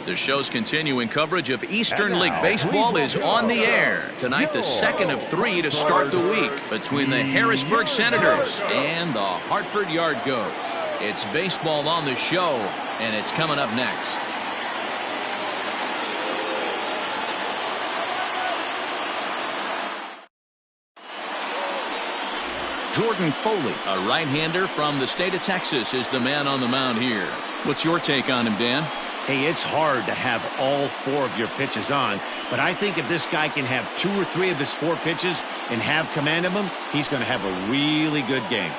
The show's continuing coverage of Eastern League Baseball is on the air. Tonight, the second of 3 to start the week between the Harrisburg Senators and the Hartford Yard Goats. It's baseball on the show, and it's coming up next. Jordan Foley, a right-hander from the state of Texas, is the man on the mound here. What's your take on him, Dan? Hey, it's hard to have all 4 of your pitches on, but I think if this guy can have 2 or 3 of his 4 pitches and have command of them, he's going to have a really good game.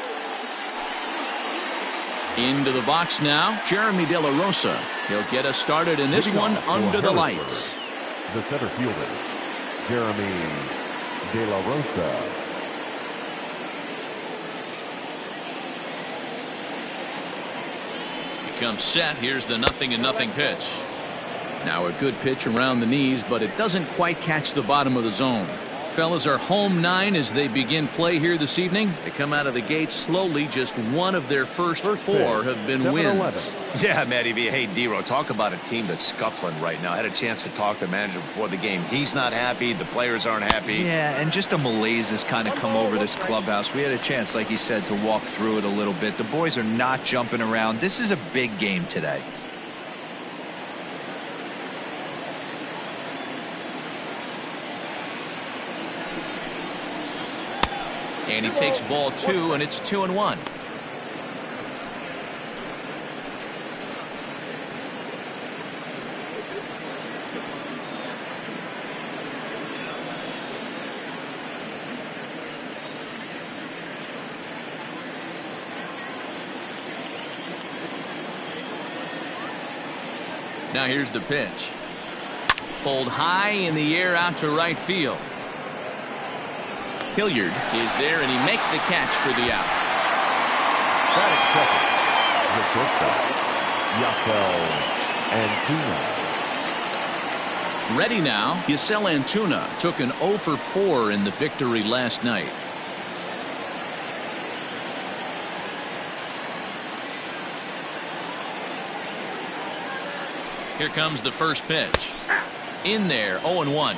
Into the box now, Jeremy De La Rosa. He'll get us started in this one under the lights. The center fielder, Jeremy De La Rosa. Comes set. Here's the 0-0 pitch. Now a good pitch around the knees, but it doesn't quite catch the bottom of the zone. Fellas are home 9 as they begin play here this evening. They come out of the gates slowly. Just one of their first 4 have been wins. Yeah, Matty V. Hey, D-Row, talk about a team that's scuffling right now. I had a chance to talk to the manager before the game. He's not happy. The players aren't happy. Yeah, and just a malaise has kind of come over this clubhouse. We had a chance, like you said, to walk through it a little bit. The boys are not jumping around. This is a big game today. And he takes ball 2, and it's 2-1. Now here's the pitch. Pulled high in the air out to right field. Hilliard is there, and he makes the catch for the out. Batting second, the shortstop, Yasel Antuna. Ready now, Yasel Antuna took an 0 for 4 in the victory last night. Here comes the first pitch. In there, 0-1.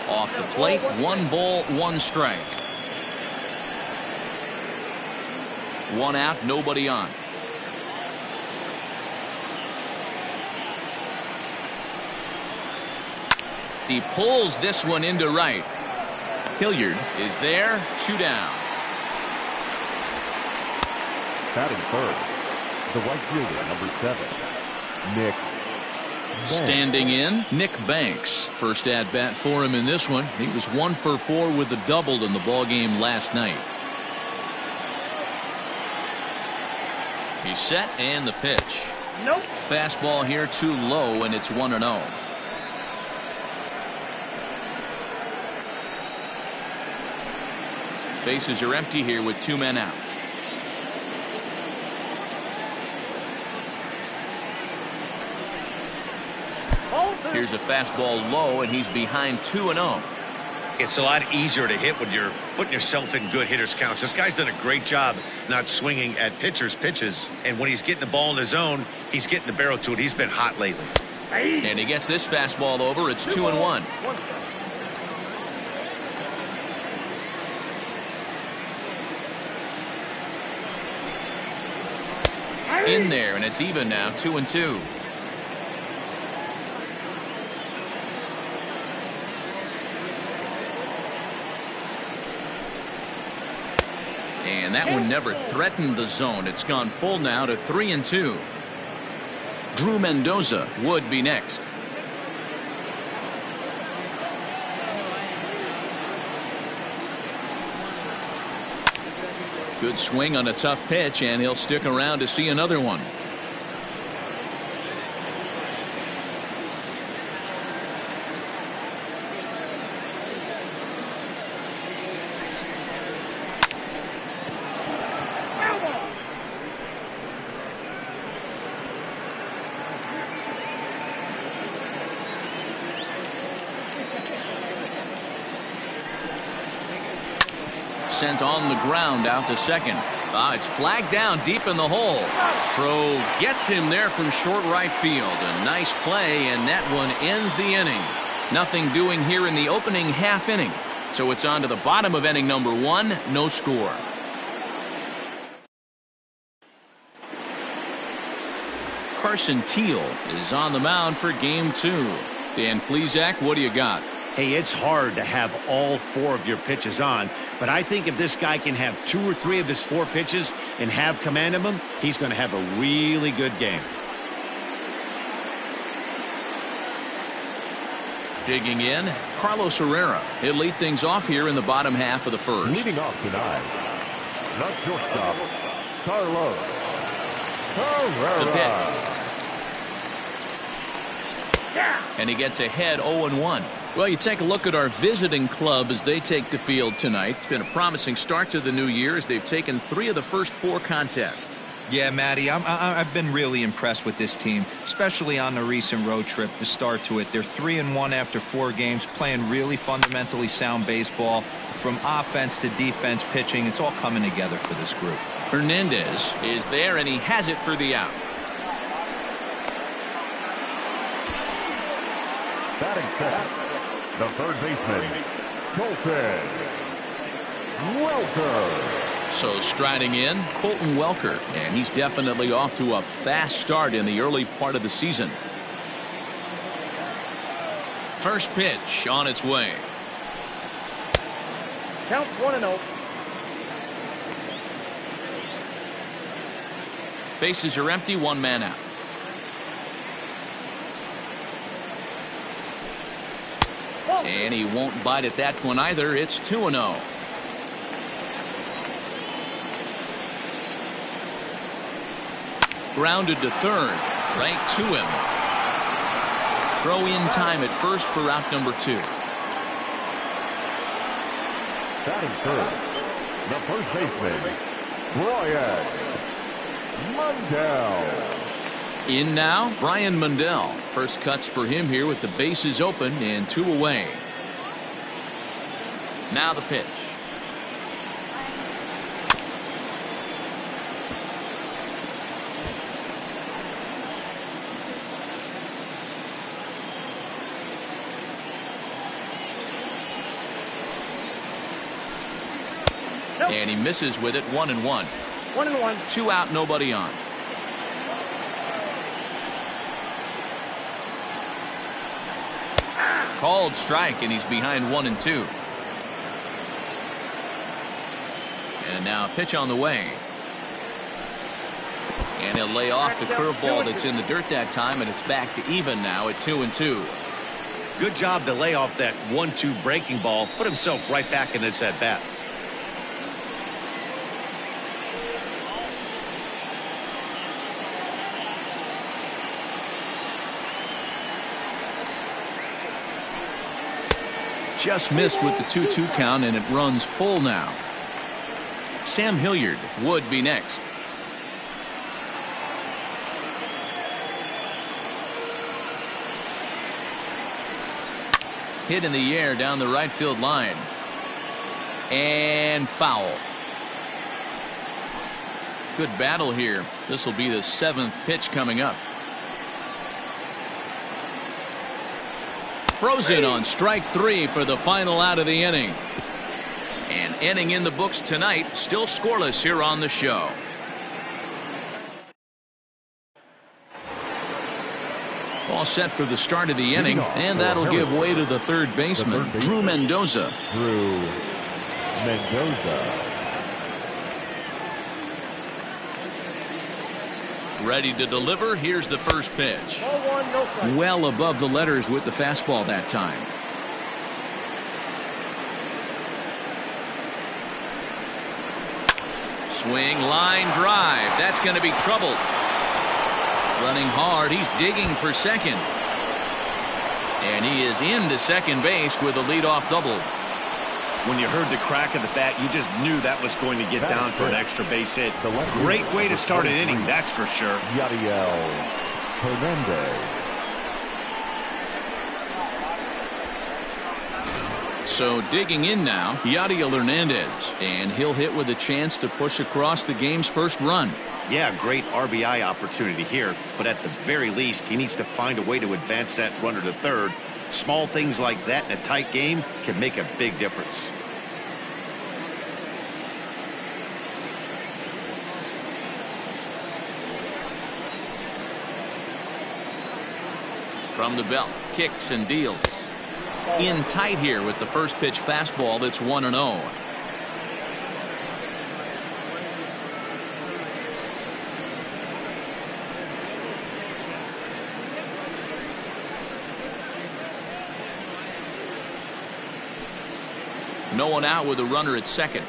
Off the plate, 1 ball, 1 strike. 1 out, nobody on. He pulls this one into right. Hilliard is there, 2 down. Batting third, the right fielder, number 7, Nick. Standing in, Nick Banks. First at bat for him in this one. He was 1 for 4 with a double in the ball game last night. He's set, and the pitch. Nope. Fastball here too low, and it's 1-0. Bases are empty here with 2 men out. Here's a fastball low, and he's behind 2-0. It's a lot easier to hit when you're putting yourself in good hitters' counts. This guy's done a great job not swinging at pitchers' pitches. And when he's getting the ball in the zone, he's getting the barrel to it. He's been hot lately. And he gets this fastball over. It's 2-1. In there, and it's even now, 2-2. And that one never threatened the zone. It's gone full now to 3-2. Drew Mendoza would be next. Good swing on a tough pitch, and he'll stick around to see another one. sent on the ground out to second. It's flagged down deep in the hole. Crow gets him there from short right field. A nice play, and that one ends the inning. Nothing doing here in the opening half inning. So it's on to the bottom of inning number 1. No score. Carson Teal is on the mound for game 2. Dan Plesac, what do you got? Hey, it's hard to have all 4 of your pitches on, but I think if this guy can have 2 or 3 of his 4 pitches and have command of them, he's going to have a really good game. Digging in, Carlos Herrera. He'll lead things off here in the bottom half of the first. Leading off tonight, not shortstop, Carlos Herrera. The pitch. And he gets ahead 0-1. Well, you take a look at our visiting club as they take the field tonight. It's been a promising start to the new year as they've taken 3 of the first 4 contests. Yeah, Matty, I've been really impressed with this team, especially on the recent road trip, the start to it. They're 3-1 after 4 games, playing really fundamentally sound baseball. From offense to defense, pitching, it's all coming together for this group. Hernandez is there, and he has it for the out. Batting second, the third baseman, Colton Welker. So striding in, Colton Welker, and he's definitely off to a fast start in the early part of the season. First pitch on its way. Count 1-0. Bases are empty, 1 man out. And he won't bite at that one either. It's 2-0. Grounded to third, right to him. Throw in time at first for out number 2. Batting third, the first baseman, Brian Mundell. In now, Brian Mundell. First cuts for him here with the bases open and 2 away. Now the pitch. Nope. And he misses with it. 1-1. 1-1. 2 out, nobody on. Called strike, and he's behind 1-2. And now a pitch on the way. And he'll lay off the curveball that's in the dirt that time, and it's back to even now at 2-2. Good job to lay off that 1-2 breaking ball, put himself right back in this at bat. Just missed with the 2-2 count, and it runs full now. Sam Hilliard would be next. Hit in the air down the right field line. And foul. Good battle here. This will be the 7th pitch coming up. Frozen on strike 3 for the final out of the inning. An inning in the books tonight, still scoreless here on the show. All set for the start of the inning, and that'll give way to the third baseman, Drew Mendoza. Drew Mendoza. Ready to deliver. Here's the first pitch. 0-1, no strike. Well above the letters with the fastball that time. Swing, line drive. That's going to be trouble. Running hard. He's digging for second. And he is into second base with a leadoff double. When you heard the crack of the bat, you just knew that was going to get down for an extra base hit. Great way to start an inning, that's for sure. Yadiel Hernandez. So digging in now, Yadiel Hernandez, and he'll hit with a chance to push across the game's first run. Yeah, great RBI opportunity here, but at the very least, he needs to find a way to advance that runner to third. Small things like that in a tight game can make a big difference. From the belt, kicks and deals. In tight here with the first pitch fastball that's 1-0. No one out with a runner at second.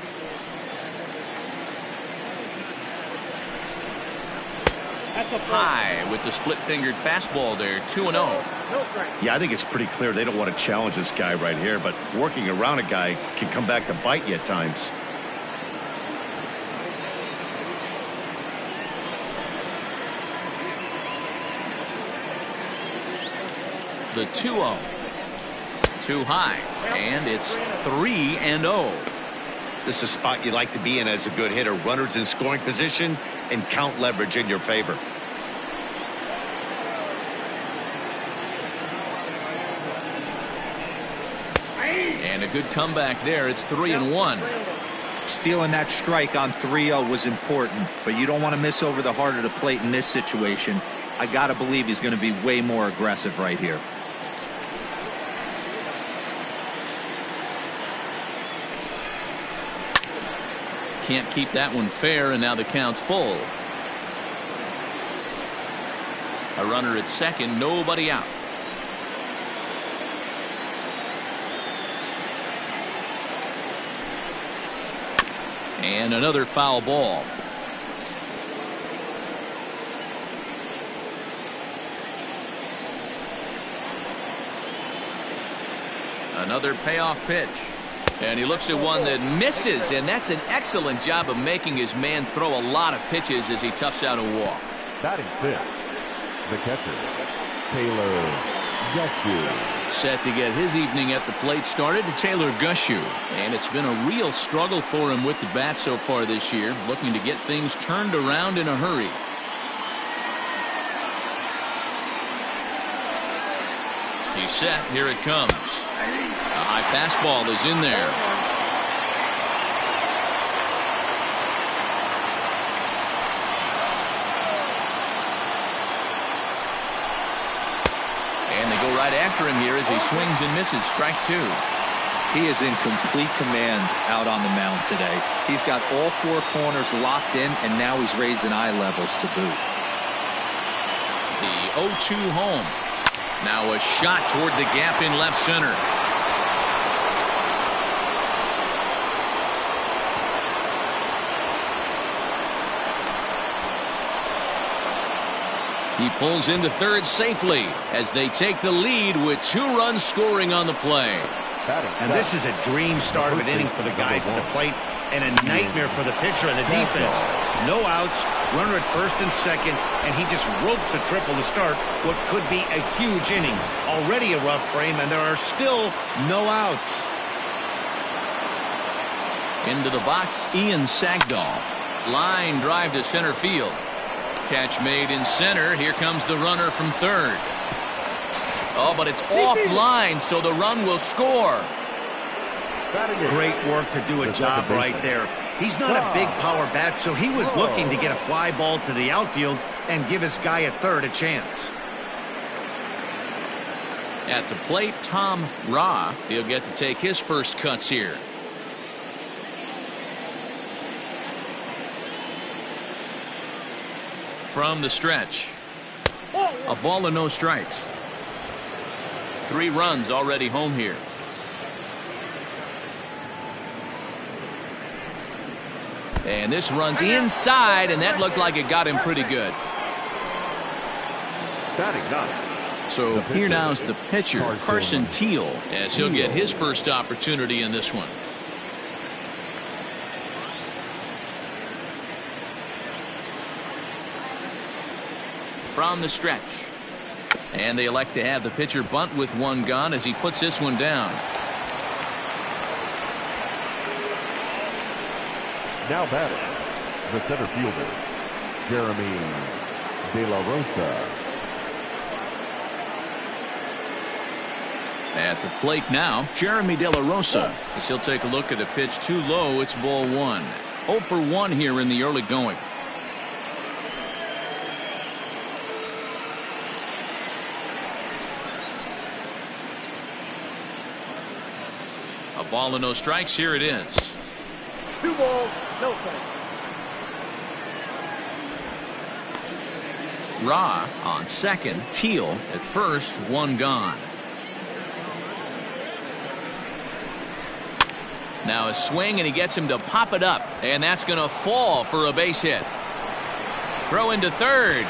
High with the split-fingered fastball there, 2-0. No strike. Yeah, I think it's pretty clear they don't want to challenge this guy right here, but working around a guy can come back to bite you at times. The 2-0. Too high, and it's 3-0. This is a spot you like to be in as a good hitter. Runners in scoring position and count leverage in your favor. And a good comeback there. It's 3-1. Stealing that strike on 3-0 was important, but you don't want to miss over the heart of the plate in this situation. I got to believe he's going to be way more aggressive right here. Can't keep that one fair, and now the count's full. A runner at second, nobody out. And another foul ball. Another payoff pitch. And he looks at one that misses, and that's an excellent job of making his man throw a lot of pitches as he toughs out a walk. Batting fifth, the catcher, Taylor Gushu. Set to get his evening at the plate started, Taylor Gushu. And it's been a real struggle for him with the bat so far this year, looking to get things turned around in a hurry. He's set. Here it comes. A high fastball is in there. And they go right after him here as he swings and misses. Strike two. He is in complete command out on the mound today. He's got all four corners locked in, and now he's raising eye levels to boot. The 0-2 home. Now a shot toward the gap in left center. He pulls into third safely as they take the lead with 2 runs scoring on the play. And this is a dream start of an inning for the guys at the plate and a nightmare for the pitcher and the defense. No outs, runner at first and second, and he just ropes a triple to start what could be a huge inning. Already a rough frame, and there are still no outs. Into the box, Ian Sagdahl. Line drive to center field. Catch made in center. Here comes the runner from third. Oh, but it's offline, so the run will score. Great work to do a job right there. He's not a big power bat, so he was looking to get a fly ball to the outfield and give his guy at third a chance. At the plate, Tom Ra. He'll get to take his first cuts here. From the stretch. A ball and no strikes. 3 runs already home here. And this runs inside, and that looked like it got him pretty good. So here now's the pitcher, Carson Teal, as he'll get his first opportunity in this one. From the stretch. And they elect to have the pitcher bunt with 1 gone as he puts this one down. Now batting, the center fielder, Jeremy De La Rosa. At the plate now, Jeremy De La Rosa. As he'll take a look at a pitch too low, it's ball one. 0 for 1 here in the early going. A ball and no strikes. Here it is. 2 balls, no strikes. Ra on second. Teal at first. 1 gone. Now a swing, and he gets him to pop it up, and that's going to fall for a base hit. Throw into third.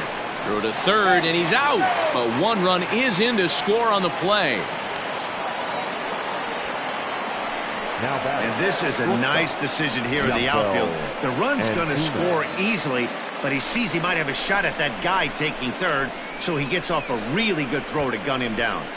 Throw to third, and he's out. But 1 run is in to score on the play. Now batting. And this is a nice decision here in the outfield. The run's going to score easily, but he sees he might have a shot at that guy taking third, so he gets off a really good throw to gun him down.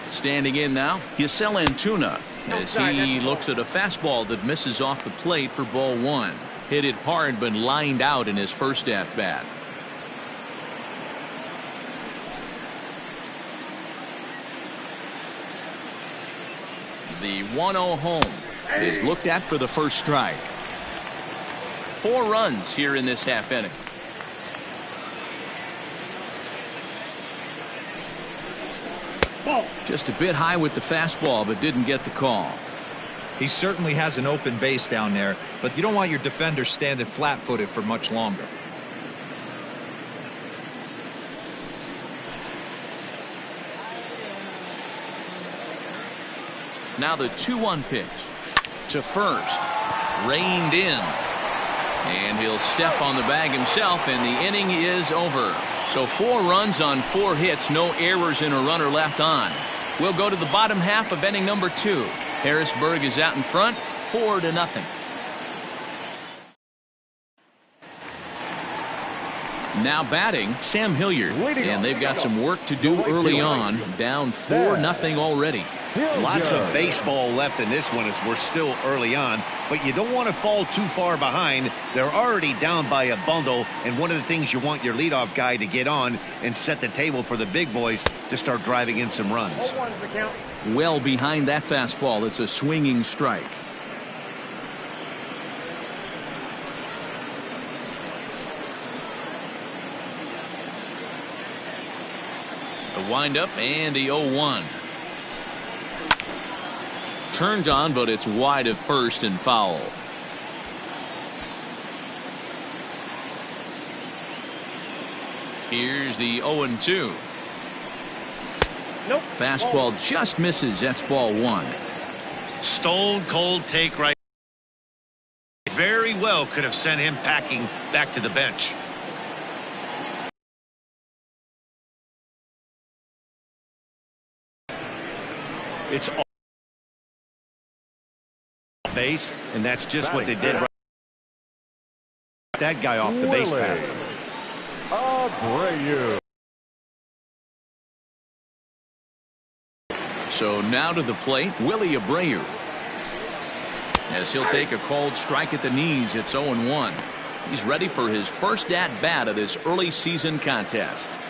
Standing in now, Yasel Antuna, as he looks at a fastball that misses off the plate for ball 1. Hit it hard, but lined out in his first at bat. The 1-0 home is looked at for the first strike. 4 runs here in this half inning. Just a bit high with the fastball, but didn't get the call. He certainly has an open base down there, but you don't want your defender standing flat-footed for much longer. Now the 2-1 pitch to first. Reined in. And he'll step on the bag himself, and the inning is over. So 4 runs on 4 hits, no errors and a runner left on. We'll go to the bottom half of inning number 2. Harrisburg is out in front, 4-0. Now batting, Sam Hilliard. And they've got some work to do early on. Down 4-0 already. Lots of baseball left in this one as we're still early on, but you don't want to fall too far behind. They're already down by a bundle, and one of the things you want your leadoff guy to get on and set the table for the big boys to start driving in some runs. 0-1's the count. Well behind that fastball. It's a swinging strike. The windup and the 0-1. Turned on, but it's wide of first and foul. Here's the 0-2. Nope. Fastball just misses. That's ball 1. Stone cold take right. Very well could have sent him packing back to the bench. It's all base, and that's just what they did. Right. That guy off the base path. Abreu. So now to the plate, Willie Abreu. As he'll take a called strike at the knees, it's 0-1. He's ready for his first at-bat of this early season contest.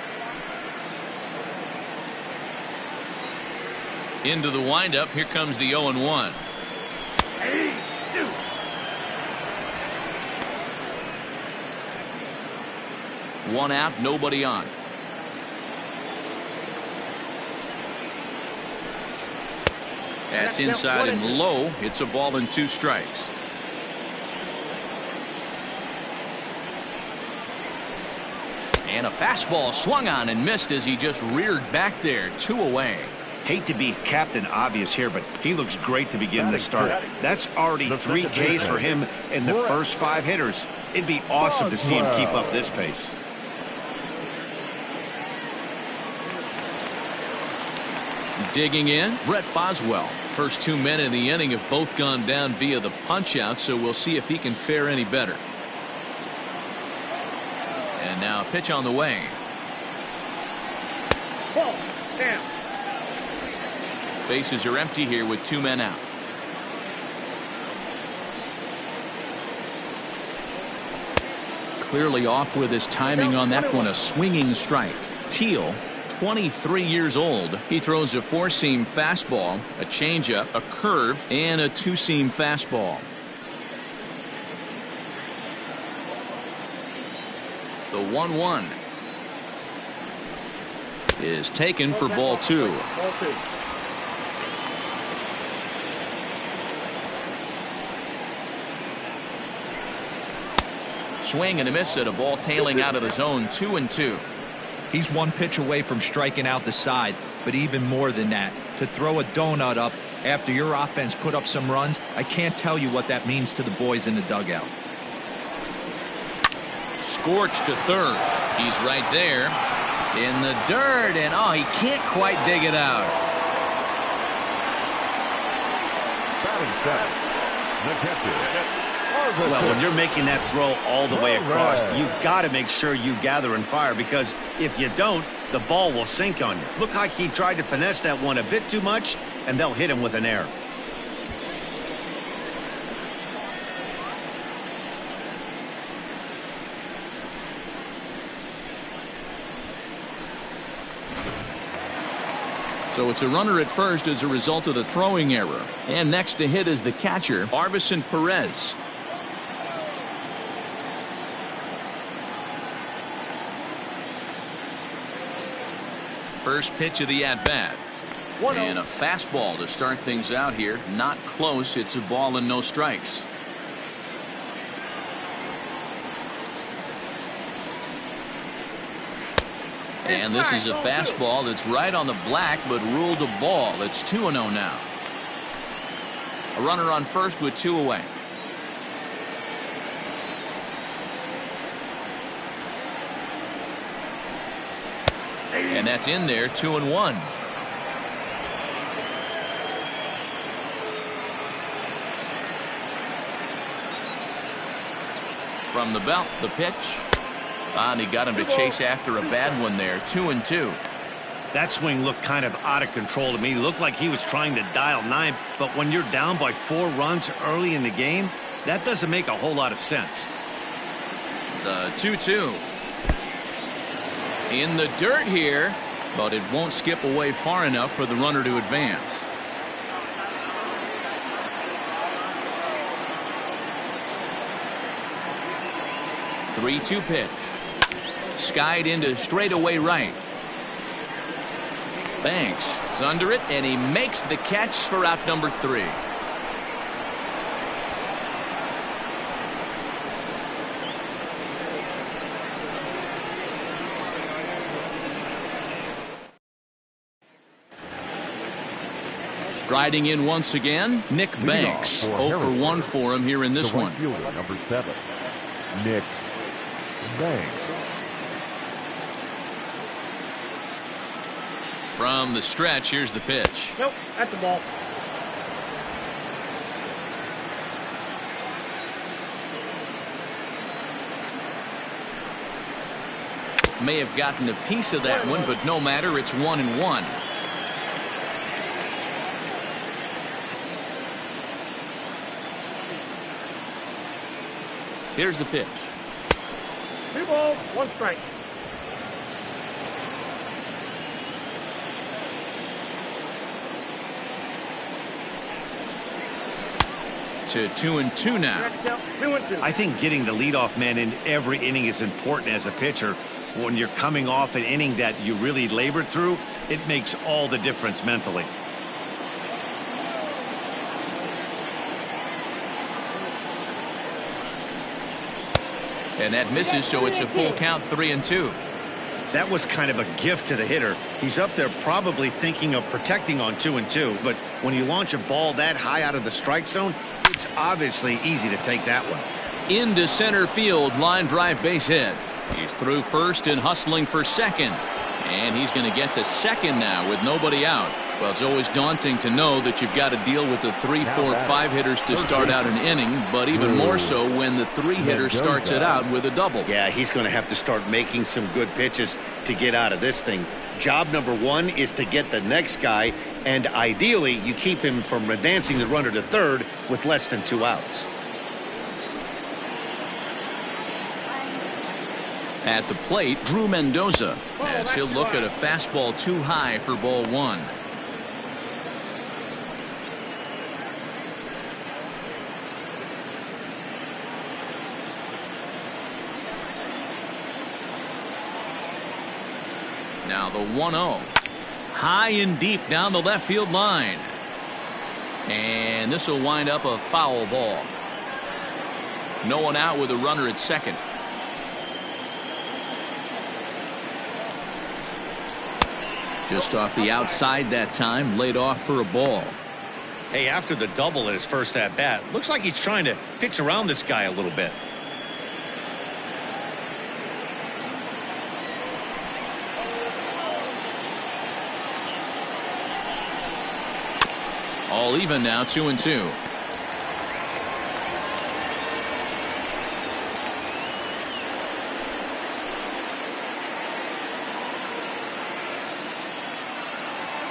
Into the windup, here comes the 0-1. One out, nobody on. That's inside and low. It's a ball and 2 strikes. And a fastball swung on and missed as he just reared back there. 2 away. Hate to be Captain Obvious here, but he looks great to begin the start. That's already 3 Ks for him in the first 5 hitters. It'd be awesome to see him keep up this pace. Digging in, Brett Boswell. first 2 men in the inning have both gone down via the punch out, so we'll see if he can fare any better. And now a pitch on the way. Ball. Down. Bases are empty here with 2 men out. Clearly off with his timing on that one. A swinging strike. Teal, 23 years old. He throws a 4-seam fastball, a changeup, a curve, and a 2-seam fastball. The 1-1 is taken for ball 2. Ball 2. Swing and a miss at a ball tailing out of the zone. 2-2. He's 1 pitch away from striking out the side, but even more than that, to throw a donut up after your offense put up some runs, I can't tell you what that means to the boys in the dugout. Scorched to third. He's right there in the dirt, and oh, he can't quite dig it out. Batting 7, the catcher. Well, when you're making that throw all the way across, you've got to make sure you gather and fire, because if you don't, the ball will sink on you. Looked like he tried to finesse that one a bit too much, and they'll hit him with an error. So it's a runner at first as a result of the throwing error. And next to hit is the catcher, Arbison Perez. First pitch of the at-bat. And a fastball to start things out here. Not close. It's a ball and no strikes. And this is a fastball that's right on the black, but ruled a ball. It's 2-0 now. A runner on first with 2 away. And that's in there. 2-1. From the belt, the pitch. And he got him to chase after a bad one there. 2-2. That swing looked kind of out of control to me. Looked like he was trying to dial 9, but when you're down by 4 runs early in the game, that doesn't make a whole lot of sense. The 2-2. In the dirt here, but it won't skip away far enough for the runner to advance. The 3-2 pitch. Skied into straightaway right. Banks is under it, and he makes the catch for out number 3. Striding in once again, Nick Banks. 0 for 1 for him here in this one. Fielder, number 7, Nick Banks. From the stretch, here's the pitch. Nope, at the ball. May have gotten a piece of that one, but no matter. It's 1-1. Here's the pitch. 2 balls, 1 strike. To 2-2 now. 2-2. I think getting the leadoff man in every inning is important as a pitcher. When you're coming off an inning that you really labored through, it makes all the difference mentally. And that misses, so it's a full count. 3-2. That was kind of a gift to the hitter. He's up there probably thinking of protecting on 2-2, but when you launch a ball that high out of the strike zone, it's obviously easy to take that one. Into center field, line drive, base hit. He's through first and hustling for second. And he's going to get to second now with nobody out. Well, it's always daunting to know that you've got to deal with the 3, 4, 5 hitters to start out an inning, but even more so when the 3-hitter starts it out with a double. Yeah, he's going to have to start making some good pitches to get out of this thing. Job number 1 is to get the next guy, and ideally you keep him from advancing the runner to third with less than 2 outs. At the plate, Drew Mendoza, as he'll look at a fastball too high for ball 1. Now the 1-0. High and deep down the left field line. And this will wind up a foul ball. No one out with a runner at second. Just off the outside that time, laid off for a ball. Hey, after the double at his first at-bat, looks like he's trying to pitch around this guy a little bit. All even now, 2-2.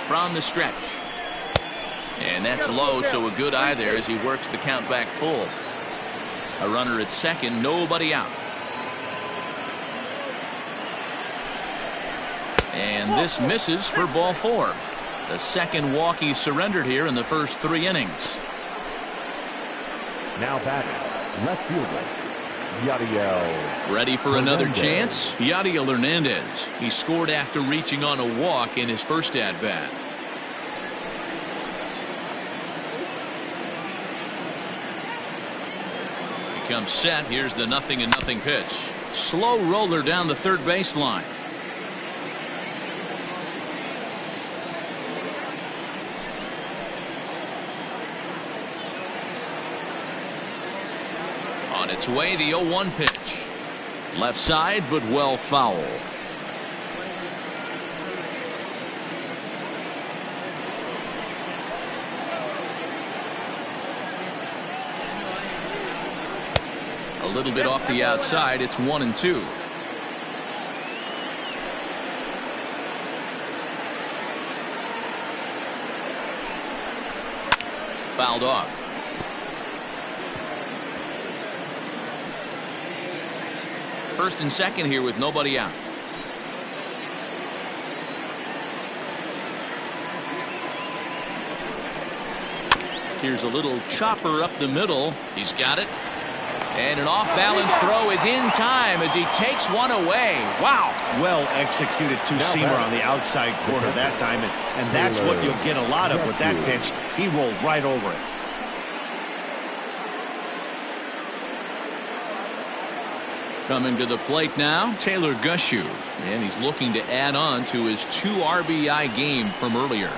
From the stretch. And that's low, so a good eye there as he works the count back full. A runner at second, nobody out. And this misses for ball 4. The second walk he surrendered here in the first 3 innings. Now batting, left fielder, Yadiel. Ready for another Hernandez. chance? Yadiel Hernandez. He scored after reaching on a walk in his first at-bat. He comes set. Here's the 0-0 pitch. Slow roller down the third baseline. On its way, the 0-1 pitch. Left side, but well foul. A little bit off the outside. It's 1-2. Fouled off. First and second here with nobody out. Here's a little chopper up the middle. He's got it. And an off-balance throw is in time as he takes one away. Wow. Well executed two-seamer on the outside corner that time, and that's what you'll get a lot of with that pitch. He rolled right over it. Coming to the plate now, Taylor Gushu, and he's looking to add on to his 2 RBI game from earlier.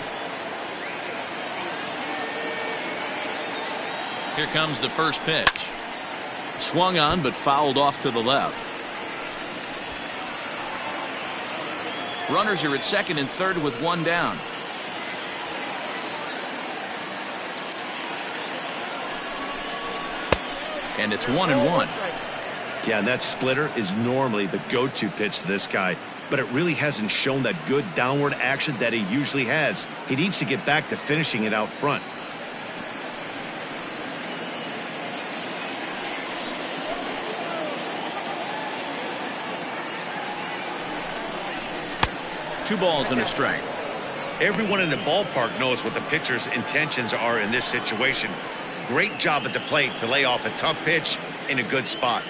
Here comes the first pitch. Swung on but fouled off to the left. Runners are at second and third with 1 down. And it's 1-1. Yeah, and that splitter is normally the go-to pitch to this guy, but it really hasn't shown that good downward action that he usually has. He needs to get back to finishing it out front. Two balls and a strike. Everyone in the ballpark knows what the pitcher's intentions are in this situation. Great job at the plate to lay off a tough pitch in a good spot.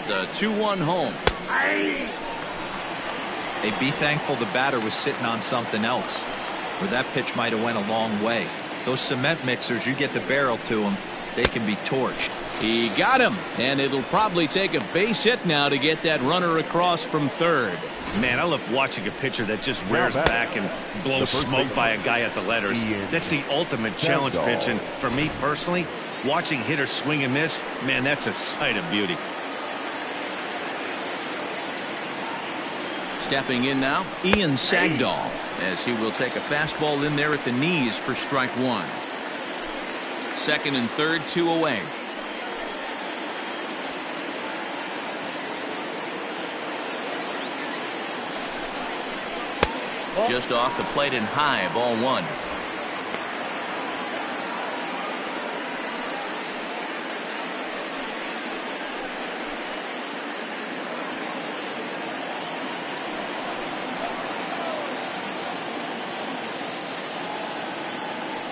The 2-1 home. Hey, be thankful the batter was sitting on something else, or that pitch might have went a long way. Those cement mixers, you get the barrel to them, they can be torched. He got him, and it'll probably take a base hit now to get that runner across from third. Man, I love watching a pitcher that just rears back and blows smoke by a guy at the letters. That's the ultimate challenge pitch, and for me personally, watching hitters swing and miss, man, that's a sight of beauty. Stepping in now, Ian Sagdahl, as he will take a fastball in there at the knees for strike one. Second and third, 2 away. Just off the plate and high, ball one.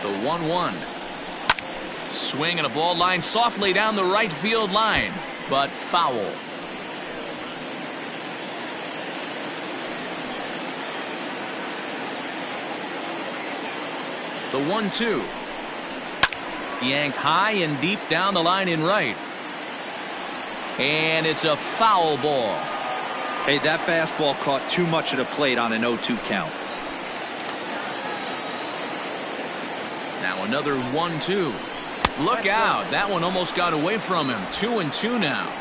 The 1-1. Swing and a ball line softly down the right field line, but foul. The 1-2. Yanked high and deep down the line in right. And it's a foul ball. Hey, that fastball caught too much of the plate on an 0-2 count. Now another 1-2. Look out. That one almost got away from him. 2-2 now.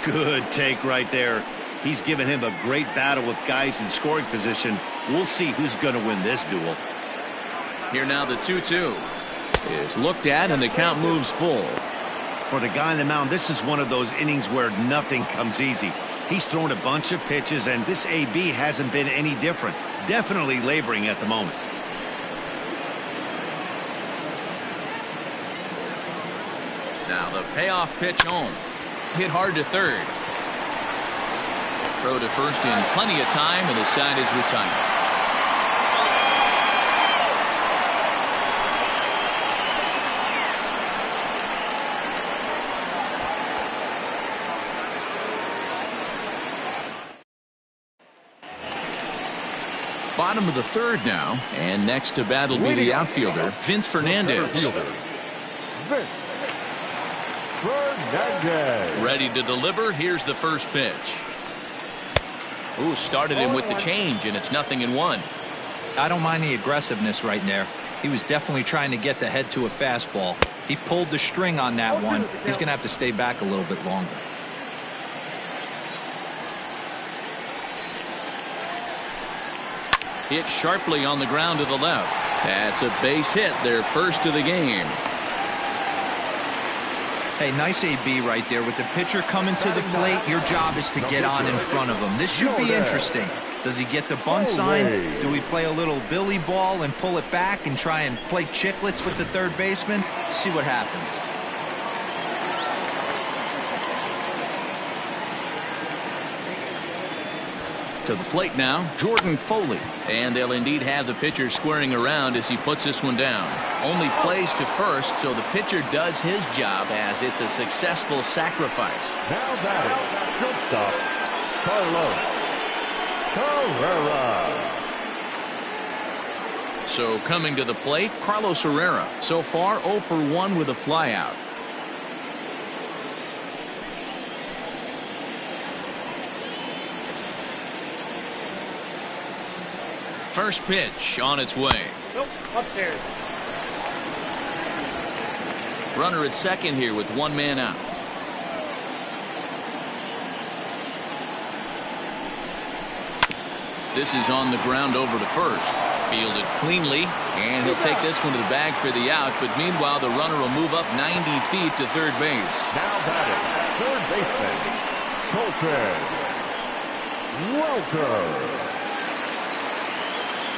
Good take right there. He's given him a great battle with guys in scoring position. We'll see who's going to win this duel. Here now the 2-2 is looked at and the count moves full. For the guy on the mound, this is one of those innings where nothing comes easy. He's thrown a bunch of pitches, and this AB hasn't been any different. Definitely laboring at the moment. Now the payoff pitch home. Hit hard to third. Throw to first in plenty of time, and the side is retired. Bottom of the third now, and next to bat will be the outfielder, Vince Fernandez. Vince Fernandez. Ready to deliver. Here's the first pitch. Ooh, started him with the change, and it's 0-1. I don't mind the aggressiveness right there. He was definitely trying to get the head to a fastball. He pulled the string on that one. He's going to have to stay back a little bit longer. Hit sharply on the ground to the left. That's a base hit, their first of the game. Hey, nice AB right there. With the pitcher coming to the plate, your job is to get on in front of him. This should be interesting. Does he get the bunt sign? Do we play a little Billy ball and pull it back and try and play chicklets with the third baseman? See what happens. To the plate now, Jordan Foley. And they'll indeed have the pitcher squaring around as he puts this one down. Only plays to first, so the pitcher does his job as it's a successful sacrifice. Now batting, shortstop, Carlos Herrera. So coming to the plate, Carlos Herrera. So far 0 for 1 with a flyout. First pitch on its way. Nope, upstairs. Runner at second here with one man out. This is on the ground over to first. Fielded cleanly, and he'll take this one to the bag for the out, but meanwhile the runner will move up 90 feet to third base. Now batting, third baseman, Colton Welker.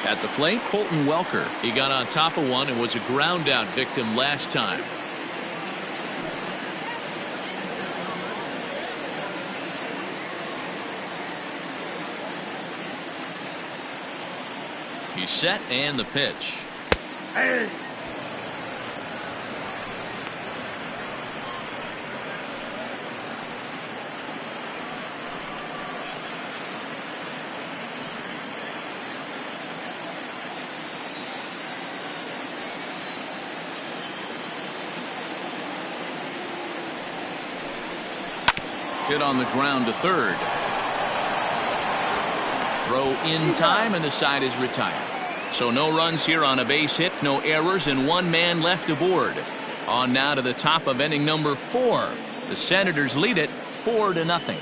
At the plate, Colton Welker. He got on top of one and was a ground out victim last time. He's set and the pitch. Hey. Hit on the ground to third. Throw in time, and the side is retired. So no runs here on a base hit, no errors, and one man left aboard. On now to the top of inning number 4. The Senators lead it 4-0.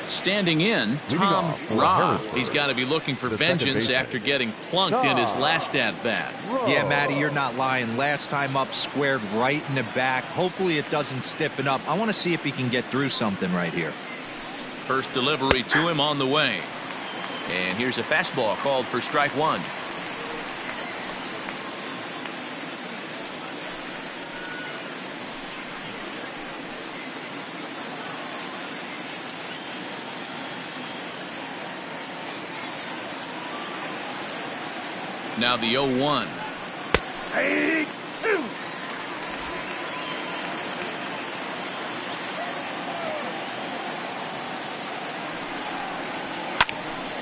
Standing in, Tom Ra. He's got to be looking for vengeance after getting plunked in his last at-bat. Yeah, Matty, you're not lying. Last time up, squared right in the back. Hopefully it doesn't stiffen up. I want to see if he can get through something right here. First delivery to him on the way. And here's a fastball called for strike one. Now the 0-1. Hey, two.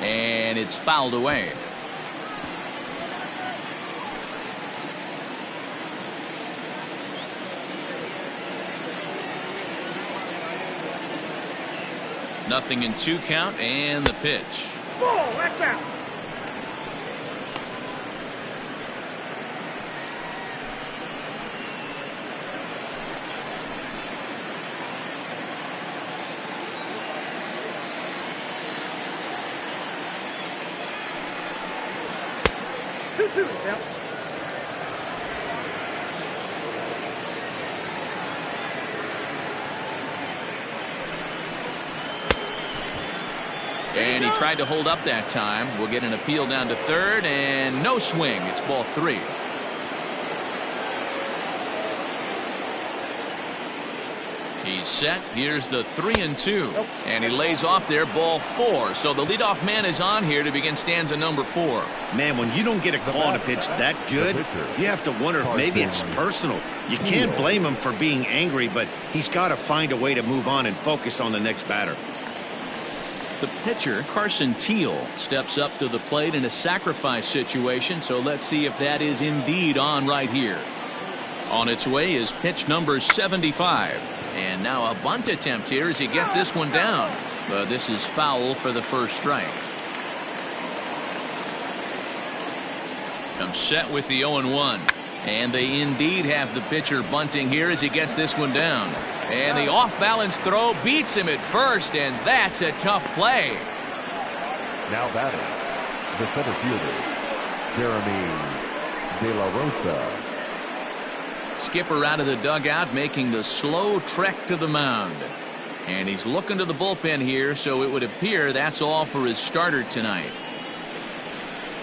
And it's fouled away. Nothing in 2 count and the pitch. Ball, that's out. Yep. And he tried to hold up that time. We'll get an appeal down to third and no swing. It's ball 3. He's set. Here's the 3-2. And he lays off there, ball 4. So the leadoff man is on here to begin stanza number 4. Man, when you don't get a call on a pitch that good, you have to wonder if maybe it's personal. You can't blame him for being angry, but he's got to find a way to move on and focus on the next batter. The pitcher, Carson Teal, steps up to the plate in a sacrifice situation, so let's see if that is indeed on right here. On its way is pitch number 75. And now a bunt attempt here as he gets this one down. But this is foul for the first strike. Comes set with the 0-1. And they indeed have the pitcher bunting here as he gets this one down. And the off-balance throw beats him at first, and that's a tough play. Now batting, the center fielder, Jeremy De La Rosa. Skipper out of the dugout making the slow trek to the mound. And he's looking to the bullpen here, so it would appear that's all for his starter tonight.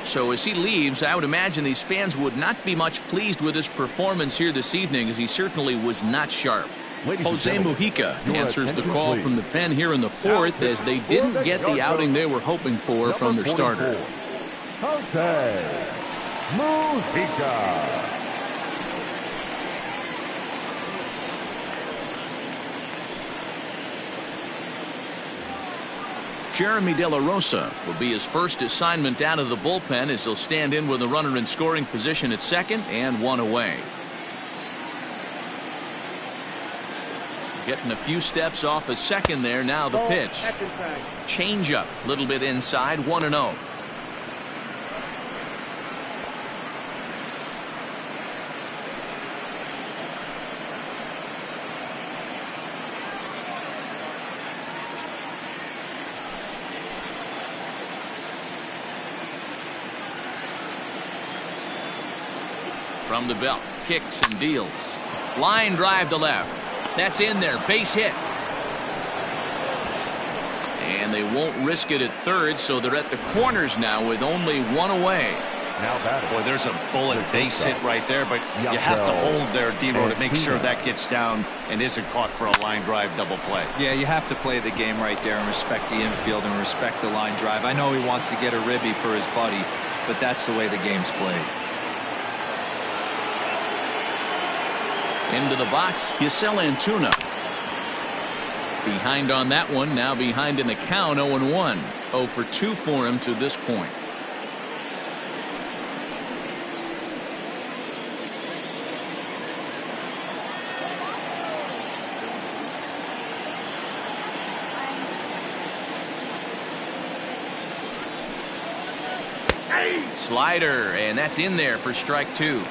So as he leaves, I would imagine these fans would not be much pleased with his performance here this evening, as he certainly was not sharp. Jose Mujica answers the call from the pen here in the 4th, as they didn't get the outing they were hoping for from their starter. Jose Mujica. Jeremy De La Rosa will be his first assignment out of the bullpen, as he'll stand in with a runner in scoring position at second and 1 away. Getting a few steps off a second there. Now the pitch. Change up a little bit inside. 1-0. From the belt, kicks and deals. Line drive to left. That's in there, base hit. And they won't risk it at third, so they're at the corners now with only 1 away. Now batting. Boy, there's a bullet base hit right there, but you have to hold there, Dero, to make sure that gets down and isn't caught for a line drive double play. Yeah, you have to play the game right there and respect the infield and respect the line drive. I know he wants to get a ribby for his buddy, but that's the way the game's played. Into the box, Giselle Antuna. Behind on that one, now behind in the count, 0-1. 0 for 2 for him to this point. Slider, and that's in there for strike 2.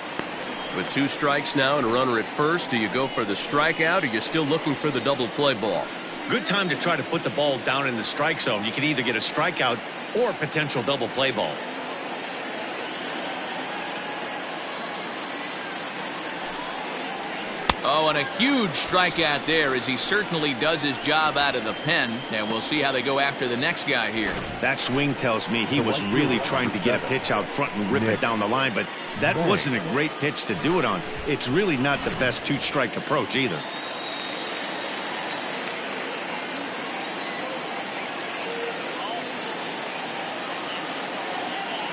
With 2 strikes now and a runner at first, do you go for the strikeout, or you're still looking for the double play ball? Good time to try to put the ball down in the strike zone. You can either get a strikeout or a potential double play ball. Oh, and a huge strikeout there as he certainly does his job out of the pen. And we'll see how they go after the next guy here. That swing tells me he was really trying to get a pitch out front and rip it down the line, but that wasn't a great pitch to do it on. It's really not the best two-strike approach either.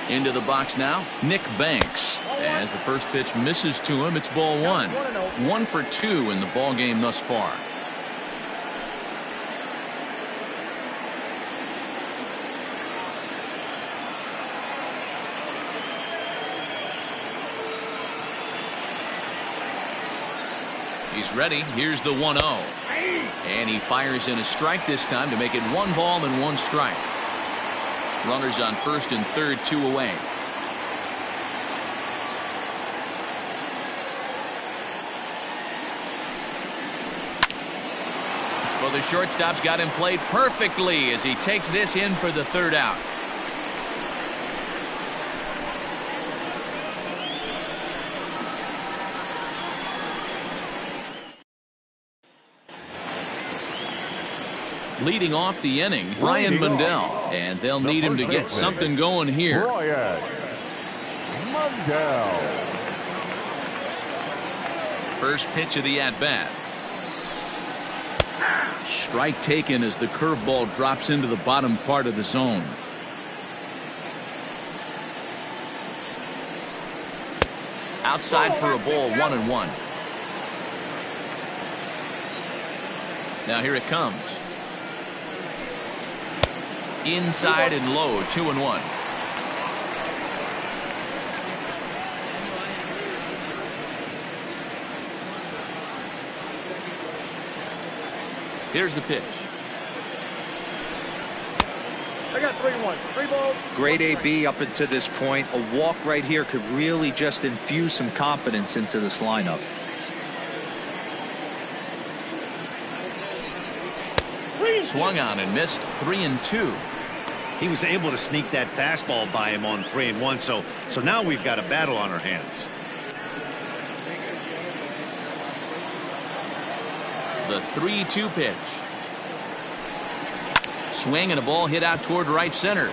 Into the box now, Nick Banks. As the first pitch misses to him, it's ball one. 1 for 2 in the ball game thus far. He's ready. Here's the 1-0. And he fires in a strike this time to make it 1 ball and 1 strike. Runners on first and third, 2 away. Well, the shortstop's got him played perfectly as he takes this in for the 3rd out. Leading off the inning, Brian Mundell, and they'll need him to get something going here. Brian Mundell. First pitch of the at-bat. Strike taken as the curveball drops into the bottom part of the zone. Outside for a ball, 1-1. Now here it comes. Inside and low, 2-1. Here's the pitch. I got 3-1. 3 balls. Great AB up until this point. A walk right here could really just infuse some confidence into this lineup. Swung on and missed, 3-2. He was able to sneak that fastball by him on 3-1, so now we've got a battle on our hands. The 3-2 pitch. Swing and a ball hit out toward right center.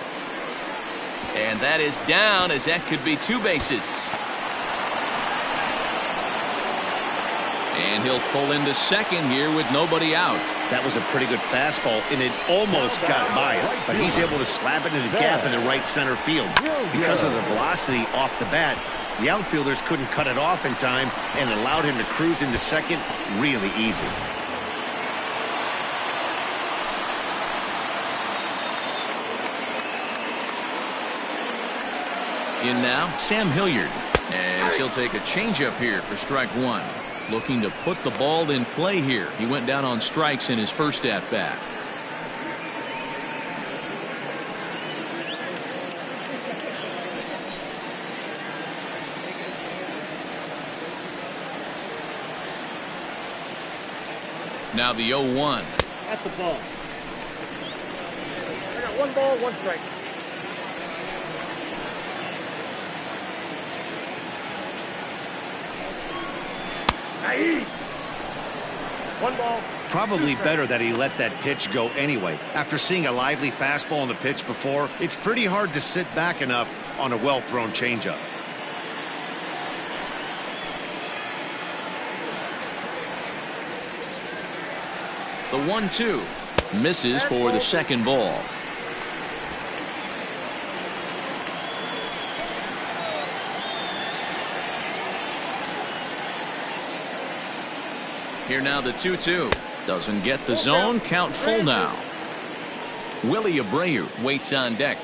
And that is down as that could be 2 bases. And he'll pull into second here with nobody out. That was a pretty good fastball, and it almost got by him, but he's able to slap it into the gap in the right center field. Because of the velocity off the bat, the outfielders couldn't cut it off in time and allowed him to cruise into second really easy. In now, Sam Hilliard, as he'll take a changeup here for strike 1. Looking to put the ball in play here. He went down on strikes in his first at-bat. Now the 0-1. That's the ball. I got 1 ball, 1 strike. Aye. 1 ball. Probably better that he let that pitch go anyway. After seeing a lively fastball on the pitch before, it's pretty hard to sit back enough on a well-thrown changeup. The 1-2 misses for the second ball. Here now the 2-2. Doesn't get the zone. Count full now. Willie Abreu waits on deck.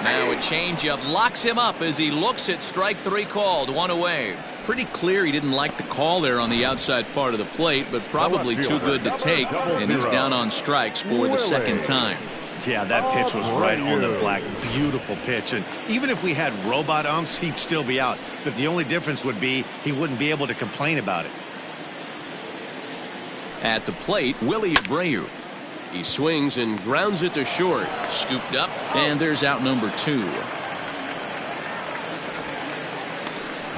Now a changeup locks him up as he looks at strike 3 called. 1 away. Pretty clear he didn't like the call there on the outside part of the plate, but probably too good to take, and he's down on strikes for the second time. Yeah, that pitch was right on the black. Beautiful pitch. And even if we had robot umps, he'd still be out. But the only difference would be he wouldn't be able to complain about it. At the plate, Willie Abreu. He swings and grounds it to short. Scooped up, and there's out number 2.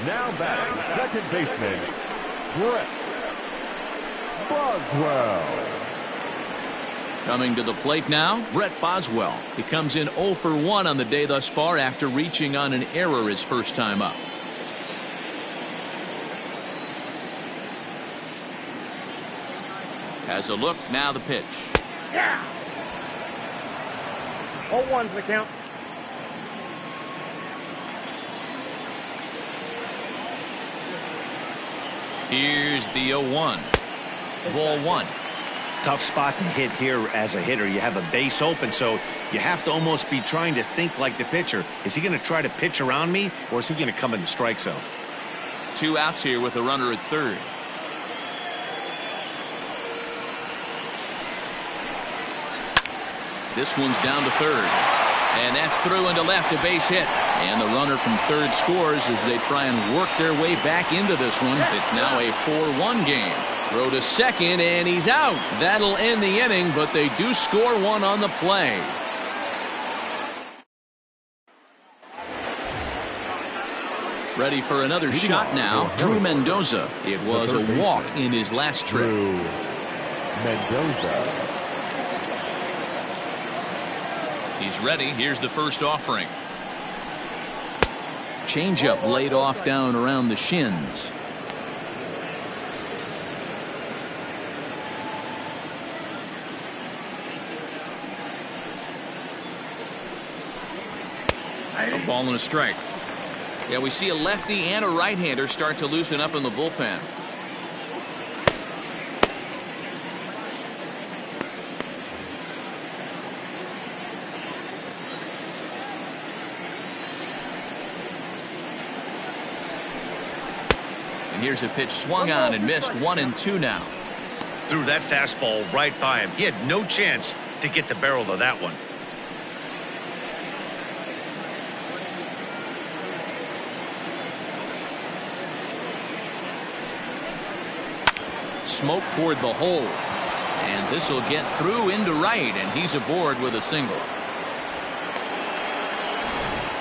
Now batting, second baseman, Brett Boswell. Coming to the plate now, Brett Boswell. He comes in 0 for 1 on the day thus far after reaching on an error his first time up. Has a look, now the pitch. Yeah. 0-1's the count. Here's the 0-1. Ball 1. Tough spot to hit here as a hitter. You have a base open, so you have to almost be trying to think like the pitcher. Is he going to try to pitch around me, or is he going to come in the strike zone? 2 outs here with a runner at third. This one's down to third. And that's through into left, a base hit. And the runner from third scores as they try and work their way back into this one. It's now a 4-1 game. Throw to second, and he's out. That'll end the inning, but they do score one on the play. Ready for another shot now. Drew Mendoza. It was a walk in his last trip. Drew Mendoza. He's ready. Here's the first offering. Changeup laid off down around the shins. A ball and a strike. Yeah, we see a lefty and a right-hander start to loosen up in the bullpen. And here's a pitch swung on and missed. 1-2 now. Threw that fastball right by him. He had no chance to get the barrel of that one. Smoke toward the hole, and this will get through into right, and he's aboard with a single.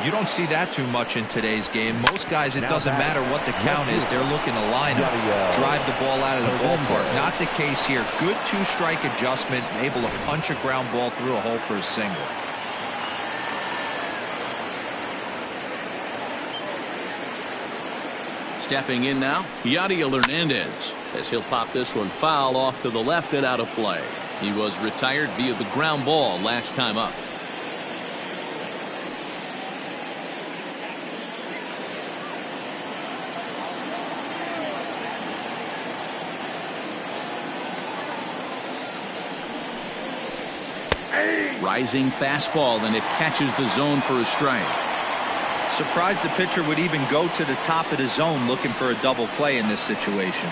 You don't see that too much in today's game. Most guys, it doesn't matter what the count is, they're looking to line up, drive the ball out of the ballpark. Not the case here. Good 2-strike adjustment, able to punch a ground ball through a hole for a single. Stepping in now, Yadiel Hernandez, as he'll pop this one foul off to the left and out of play. He was retired via the ground ball last time up. Rising fastball, and it catches the zone for a strike. Surprised the pitcher would even go to the top of the zone looking for a double play in this situation.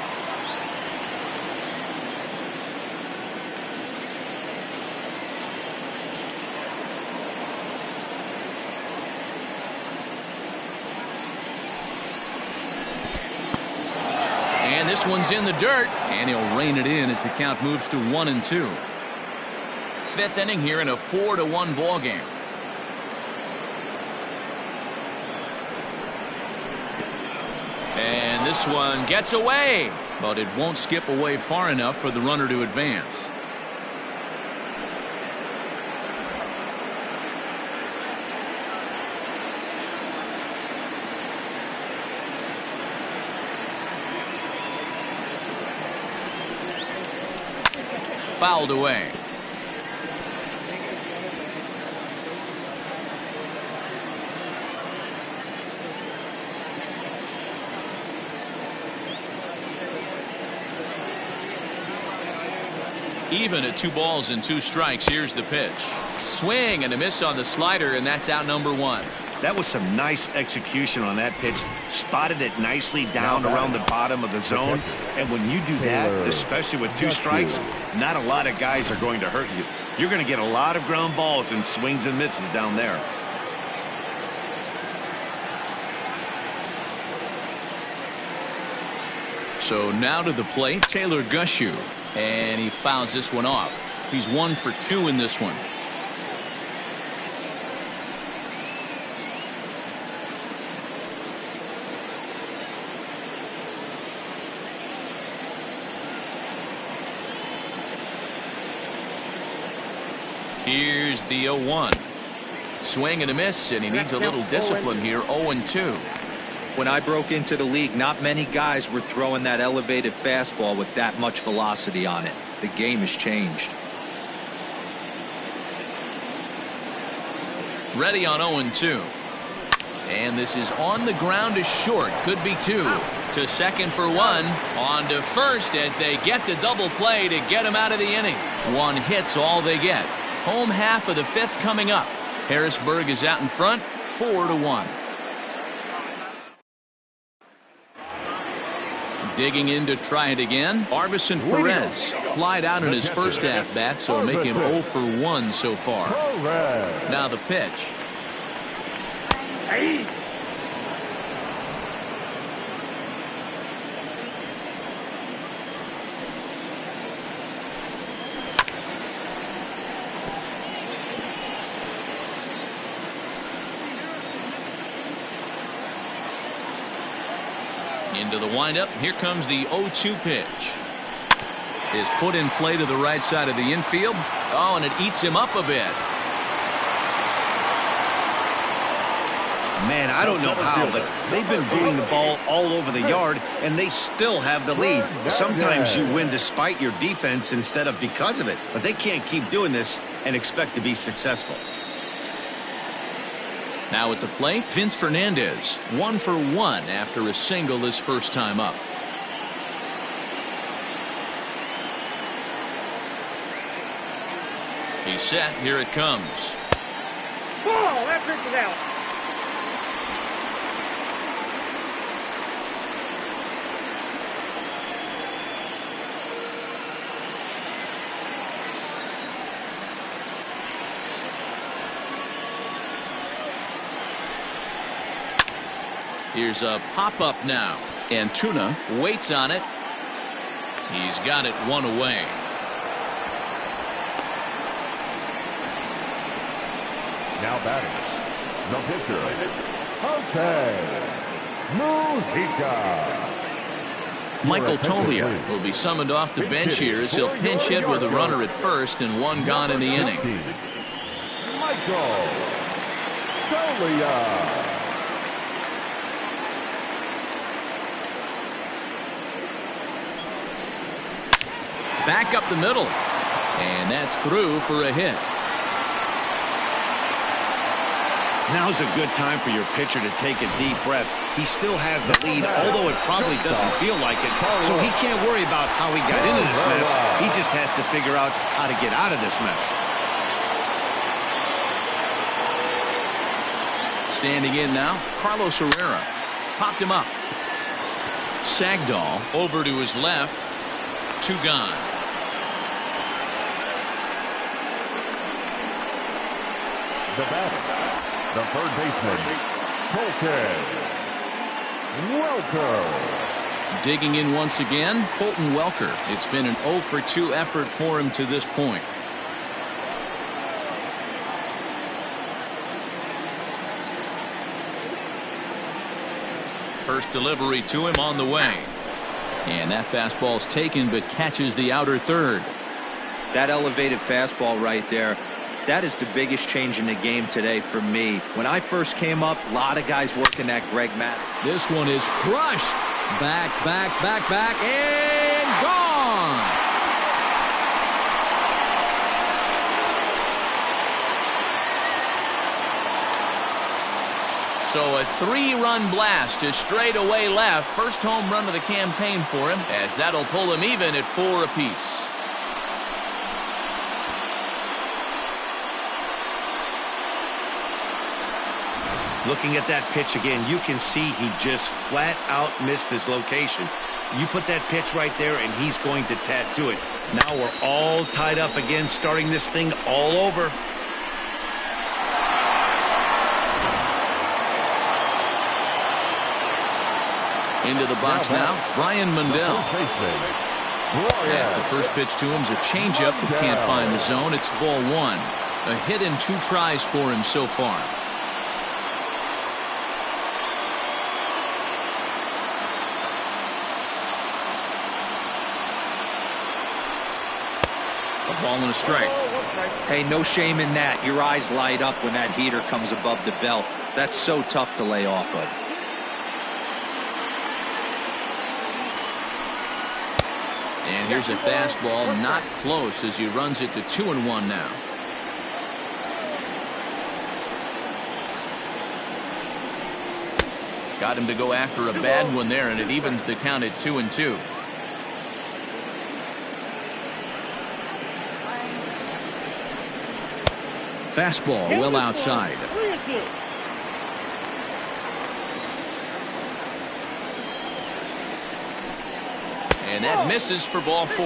And this one's in the dirt, and he'll rein it in as the count moves to 1-2. Fifth inning here in a 4-1 ball game. And this one gets away, but it won't skip away far enough for the runner to advance. Fouled away. Even at 2 balls and 2 strikes. Here's the pitch. Swing and a miss on the slider, and that's out number 1. That was some nice execution on that pitch. Spotted it nicely down around the bottom of the zone. And when you do that, especially with 2 strikes, not a lot of guys are going to hurt you. You're going to get a lot of ground balls and swings and misses down there. So now to the plate, Taylor Gushue. And he fouls this one off. He's 1 for 2 in this one. Here's the 0-1. Swing and a miss, and he needs a little discipline here. 0-2. When I broke into the league, not many guys were throwing that elevated fastball with that much velocity on it. The game has changed. Ready on 0-2. And this is on the ground to short. Could be 2. To second for 1. On to first as they get the double play to get him out of the inning. 1 hit's all they get. Home half of the 5th coming up. Harrisburg is out in front, 4-1. Digging in to try it again, Arbison Perez. Flied out in his first at-bat, so make him 0 for 1 so far. Now the pitch. Into the windup. Here comes the 0-2 pitch. Is put in play to the right side of the infield. Oh, and it eats him up a bit. Man, I don't know how, but they've been booting the ball all over the yard, and they still have the lead. Sometimes you win despite your defense instead of because of it, but they can't keep doing this and expect to be successful. Now at the plate, Vince Fernandez. 1 for 1 after a single his first time up. He's set. Here it comes. Ball, that pitch is out. Here's a pop-up now. Antuna waits on it. He's got it 1 away. Now batting, the pitcher, Jose Mujica. Michael Toglia will be summoned off the bench here as he'll pinch hit with a runner at first and 1 gone in the inning. Michael Toglia. Back up the middle. And that's through for a hit. Now's a good time for your pitcher to take a deep breath. He still has the lead, although it probably doesn't feel like it. So he can't worry about how he got into this mess. He just has to figure out how to get out of this mess. Standing in now, Carlos Herrera. Popped him up. Sagdahl over to his left. 2 gone. The batter, the third baseman, Colton Welker. Digging in once again, Colton Welker. It's been an 0 for 2 effort for him to this point. First delivery to him on the way. And that fastball's taken but catches the outer third. That elevated fastball right there, that is the biggest change in the game today for me. When I first came up, a lot of guys working that Greg Matt. This one is crushed. Back, and gone. So a 3-run blast to straightaway left. First home run of the campaign for him, as that'll pull him even at 4 apiece. Looking at that pitch again, you can see he just flat out missed his location. You put that pitch right there, and he's going to tattoo it. Now we're all tied up again, starting this thing all over. Into the box now, Brian Mundell. As the first pitch to him is a changeup that can't find the zone. It's ball one. A hit in 2 tries for him so far. A ball and a strike. Hey, no shame in that. Your eyes light up when that heater comes above the belt. That's so tough to lay off of. And here's a fastball, not close, as he runs it to 2-1 now. Got him to go after a bad one there, and it evens the count at 2-2. Fastball well outside. And that misses for ball 4.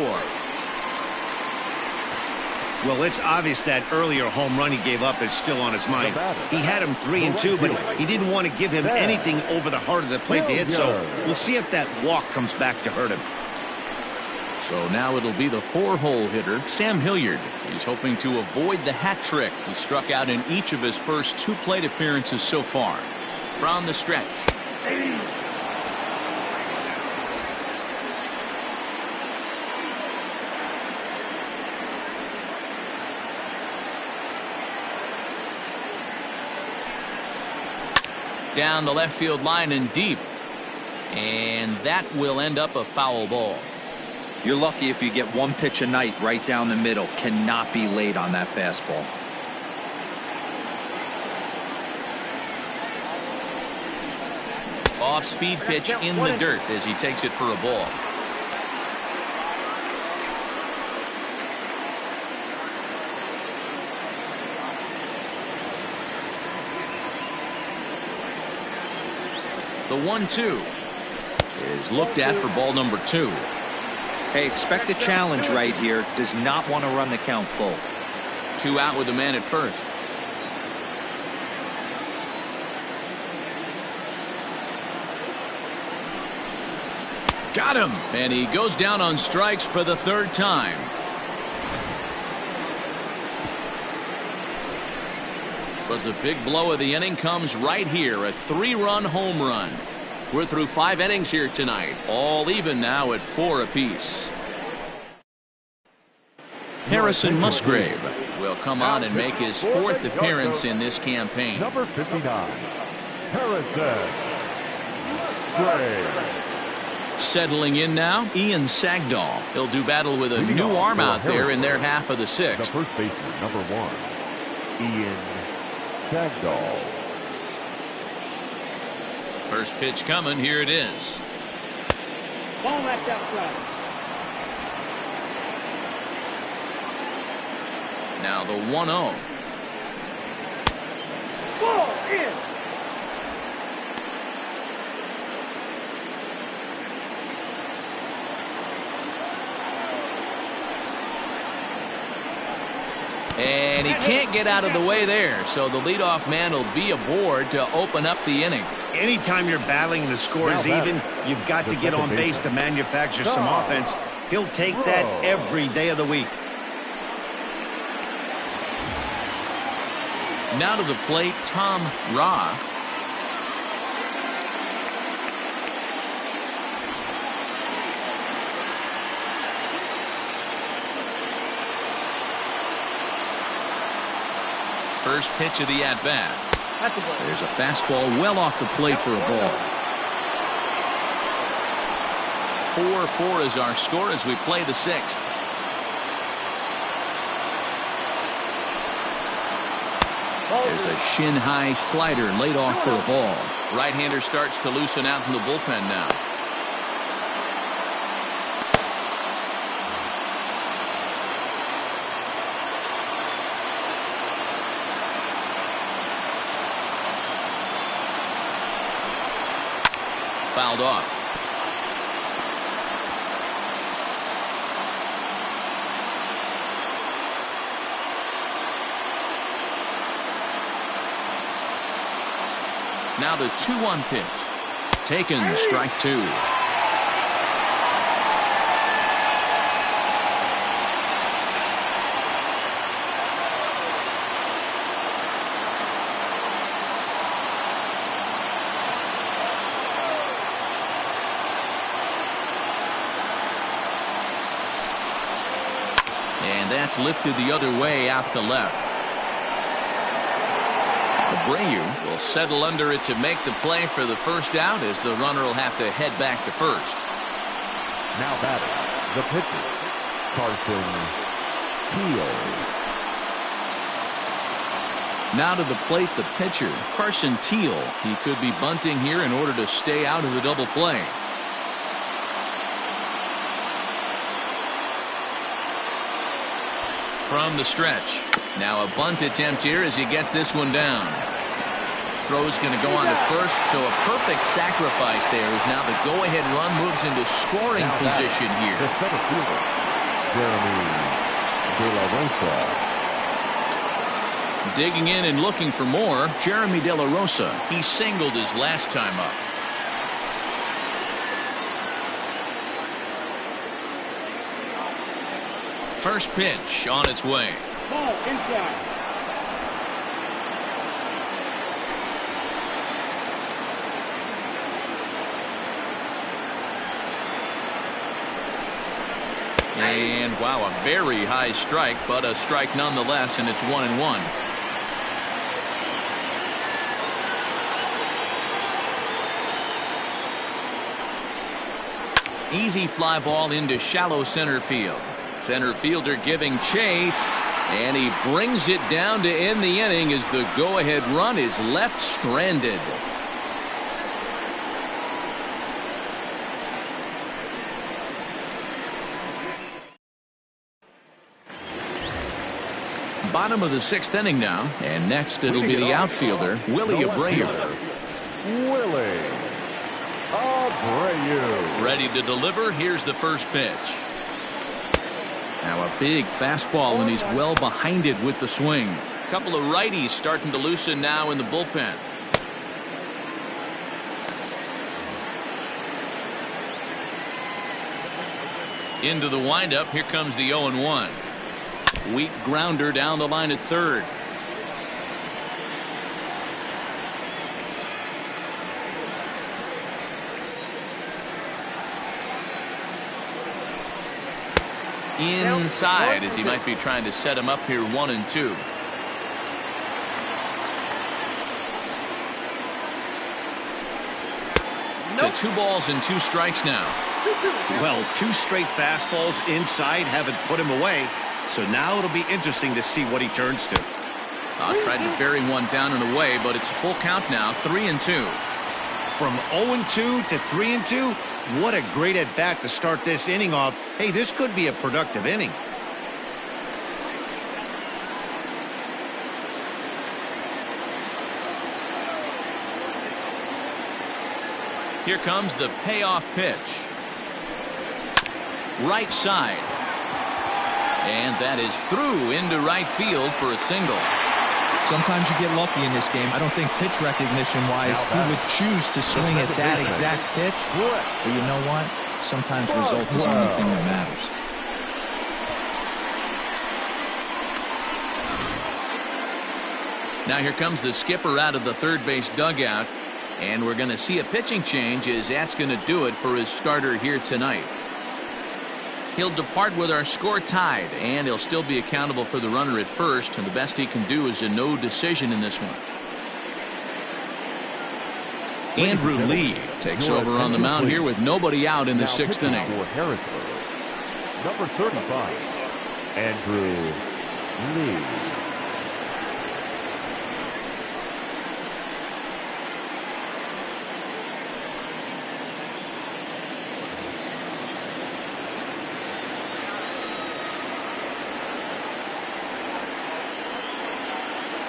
Well, it's obvious that earlier home run he gave up is still on his mind. He had him 3-2, but he didn't want to give him anything over the heart of the plate to hit, so we'll see if that walk comes back to hurt him. So now it'll be the 4-hole hitter, Sam Hilliard. He's hoping to avoid the hat trick. He struck out in each of his first 2 plate appearances so far. From the stretch. Down the left field line and deep. And that will end up a foul ball. You're lucky if you get 1 pitch a night right down the middle. Cannot be late on that fastball. Off-speed pitch in the dirt as he takes it for a ball. The 1-2 is looked at for ball number 2. Hey, expect a challenge right here. Does not want to run the count full. 2 out with the man at first. Got him, and he goes down on strikes for the 3rd time. But the big blow of the inning comes right here, a 3-run home run. We're through 5 innings here tonight, all even now at 4 apiece. Harrison Musgrave will come on and make his 4th appearance in this campaign. Number 59, Harrison Musgrave. Settling in now, Ian Sagdahl. He'll do battle with a new arm out there in their half of the 6th. The first baseman, number 1, Ian Sagdahl. First pitch coming. Here it is. Ball left outside. Now the 1-0. Ball in. And he can't get out of the way there, so the leadoff man will be aboard to open up the inning. Anytime you're battling and the score is even, you've got to get on base to manufacture some offense. He'll take that every day of the week. Now to the plate, Tom Ra. First pitch of the at-bat. There's a fastball well off the plate for a ball. 4-4 is our score as we play the 6th. There's a shin-high slider laid off for a ball. Right-hander starts to loosen out in the bullpen now. fouled off. Now the 2-1 pitch. Taken, strike 2. And that's lifted the other way out to left. Abreu will settle under it to make the play for the first out, as the runner will have to head back to first. Now batting, the pitcher, Carson Teal. Now to the plate, the pitcher, Carson Teal. He could be bunting here in order to stay out of the double play. From the stretch. Now a bunt attempt here as he gets this one down. Throw's going to go on to first, so a perfect sacrifice there as now the go-ahead run moves into scoring position here. The center fielder, Jeremy De La Rosa. Digging in and looking for more, Jeremy De La Rosa. He singled his last time up. First pitch on its way. Ball inside. And wow, a very high strike, but a strike nonetheless, and it's 1-1. Easy fly ball into shallow center field. Center fielder giving chase, and he brings it down to end the inning as the go-ahead run is left stranded. Bottom of the 6th inning now, and next it'll be the outfielder, Willie Abreu. Willie Abreu. Ready to deliver. Here's the first pitch. Now a big fastball, and he's well behind it with the swing. A couple of righties starting to loosen now in the bullpen. Into the windup. Here comes the 0-1. Weak grounder down the line at third. Inside, as he might be trying to set him up here 1-2. To 2 balls and 2 strikes now. Well, 2 straight fastballs inside haven't put him away. So now it'll be interesting to see what he turns to. Tried to bury one down and away, but it's a full count now, 3-2. From 0-2 to 3-2, what a great at-bat to start this inning off. Hey, this could be a productive inning. Here comes the payoff pitch. Right side. And that is through into right field for a single. Sometimes you get lucky in this game. I don't think pitch recognition-wise he would choose to swing at that exact pitch. But you know what? Sometimes result is the only thing that matters. Now here comes the skipper out of the third base dugout. And we're going to see a pitching change, as that's going to do it for his starter here tonight. He'll depart with our score tied, and he'll still be accountable for the runner at first, and the best he can do is a no decision in this one. Andrew Lee takes over on the mound here with nobody out in the 6th inning. Number 35, Andrew Lee.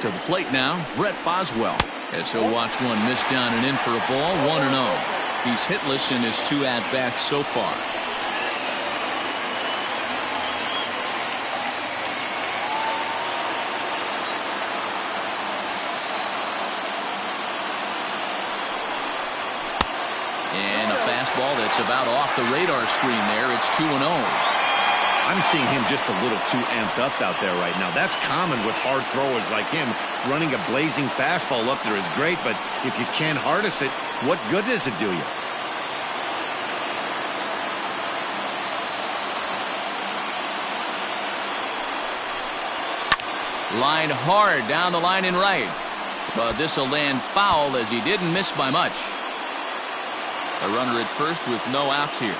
To the plate now, Brett Boswell, as he'll watch one miss down and in for a ball, 1-0. He's hitless in his 2 at-bats so far. And a fastball that's about off the radar screen there. It's 2-0. I'm seeing him just a little too amped up out there right now. That's common with hard throwers like him. Running a blazing fastball up there is great, but if you can't harness it, what good does it do you? Line hard down the line in right. But this will land foul as he didn't miss by much. A runner at first with no outs here.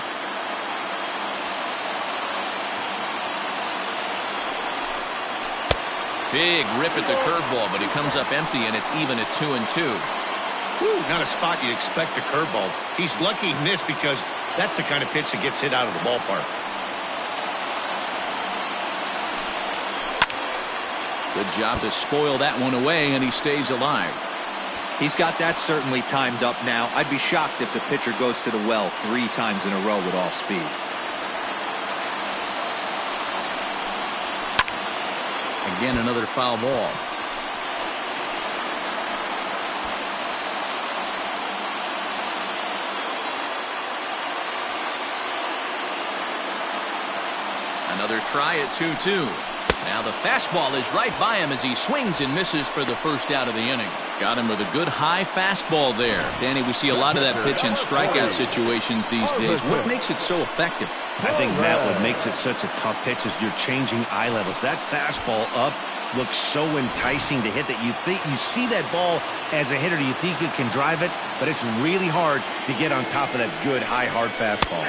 Big rip at the curveball, but he comes up empty, and it's even at 2-2. Woo, not a spot you'd expect a curveball. He's lucky he missed because that's the kind of pitch that gets hit out of the ballpark. Good job to spoil that one away, and he stays alive. He's got that certainly timed up now. I'd be shocked if the pitcher goes to the well 3 times in a row with off speed. Again, another foul ball. Another try at 2-2. Now the fastball is right by him as he swings and misses for the first out of the inning. Got him with a good high fastball there. Danny, we see a lot of that pitch in strikeout situations these days. What makes it so effective? I think, Matt, what makes it such a tough pitch is you're changing eye levels. That fastball up looks so enticing to hit that you see that ball as a hitter. You think you can drive it, but it's really hard to get on top of that good high hard fastball.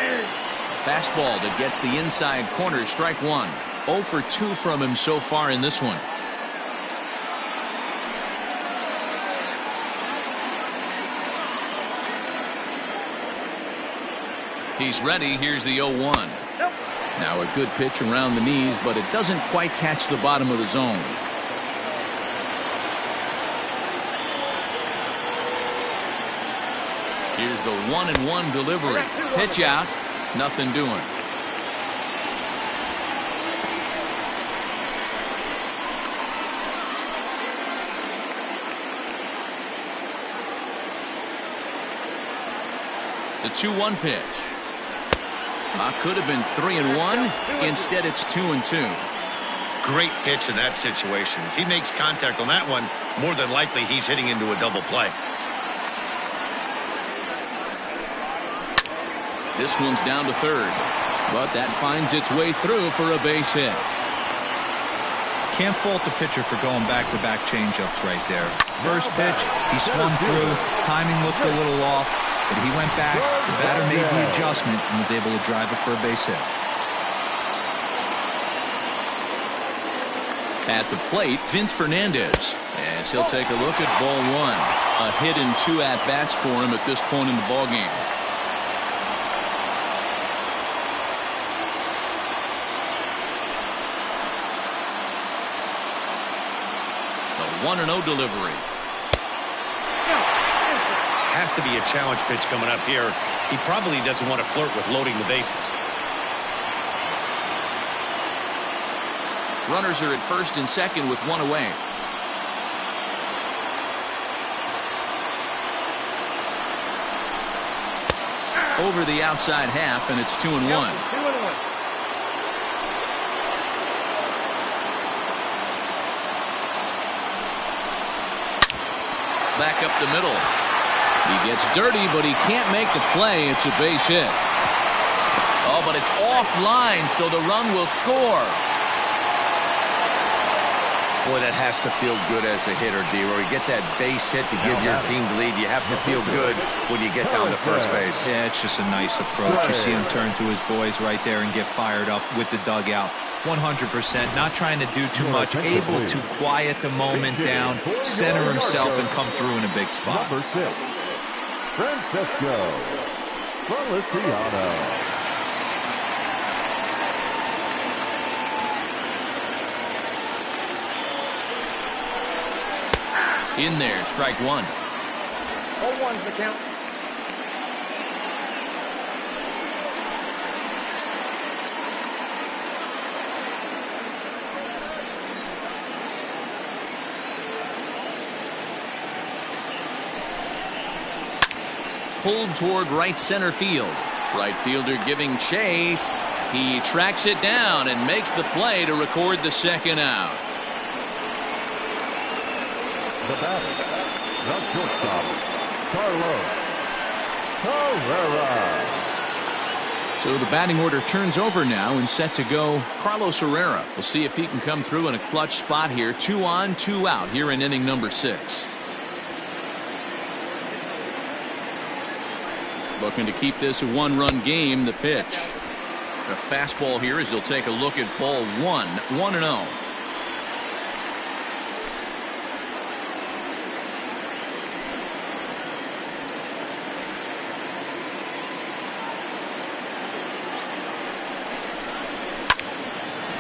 Fastball that gets the inside corner. Strike 1. 0 for 2 from him so far in this one. He's ready. Here's the 0-1. Now a good pitch around the knees, but it doesn't quite catch the bottom of the zone. Here's the 1-1 delivery. Pitch out. Nothing doing. The 2-1 pitch. Could have been 3-1. Instead, it's 2-2. Great pitch in that situation. If he makes contact on that one, more than likely he's hitting into a double play. This one's down to third, but that finds its way through for a base hit. Can't fault the pitcher for going back-to-back changeups right there. First pitch, he swung through. Timing looked a little off, but he went back. The batter made the adjustment and was able to drive it for a base hit. At the plate, Vince Fernandez, as he'll take a look at ball 1. A hit in 2 at-bats for him at this point in the ballgame. The 1-0 delivery. Has to be a challenge pitch coming up here. He probably doesn't want to flirt with loading the bases. Runners are at first and second with 1 away. Over the outside half, and it's 2-1. 2-1. Back up the middle. He gets dirty, but he can't make the play. It's a base hit. Oh, but it's offline, so the run will score. Boy, that has to feel good as a hitter, D-Roy. You get that base hit to give your team the lead. You have to feel good when you get down to first base. Yeah, it's just a nice approach. You see him turn to his boys right there and get fired up with the dugout. 100%, not trying to do too much, able to quiet the moment down, center himself, and come through in a big spot. Number 6, Francisco Feliciano. In there, strike 1. 0-1's the count. pulled toward right center field. Right fielder giving chase. He tracks it down and makes the play to record the second out. The batter, the shortstop, Carlos Herrera. So the batting order turns over now and set to go Carlos Herrera. We'll see if he can come through in a clutch spot here. 2 on, 2 out here in inning number 6. Looking to keep this a 1-run game. The pitch. The fastball here as he'll take a look at ball 1. 1-0.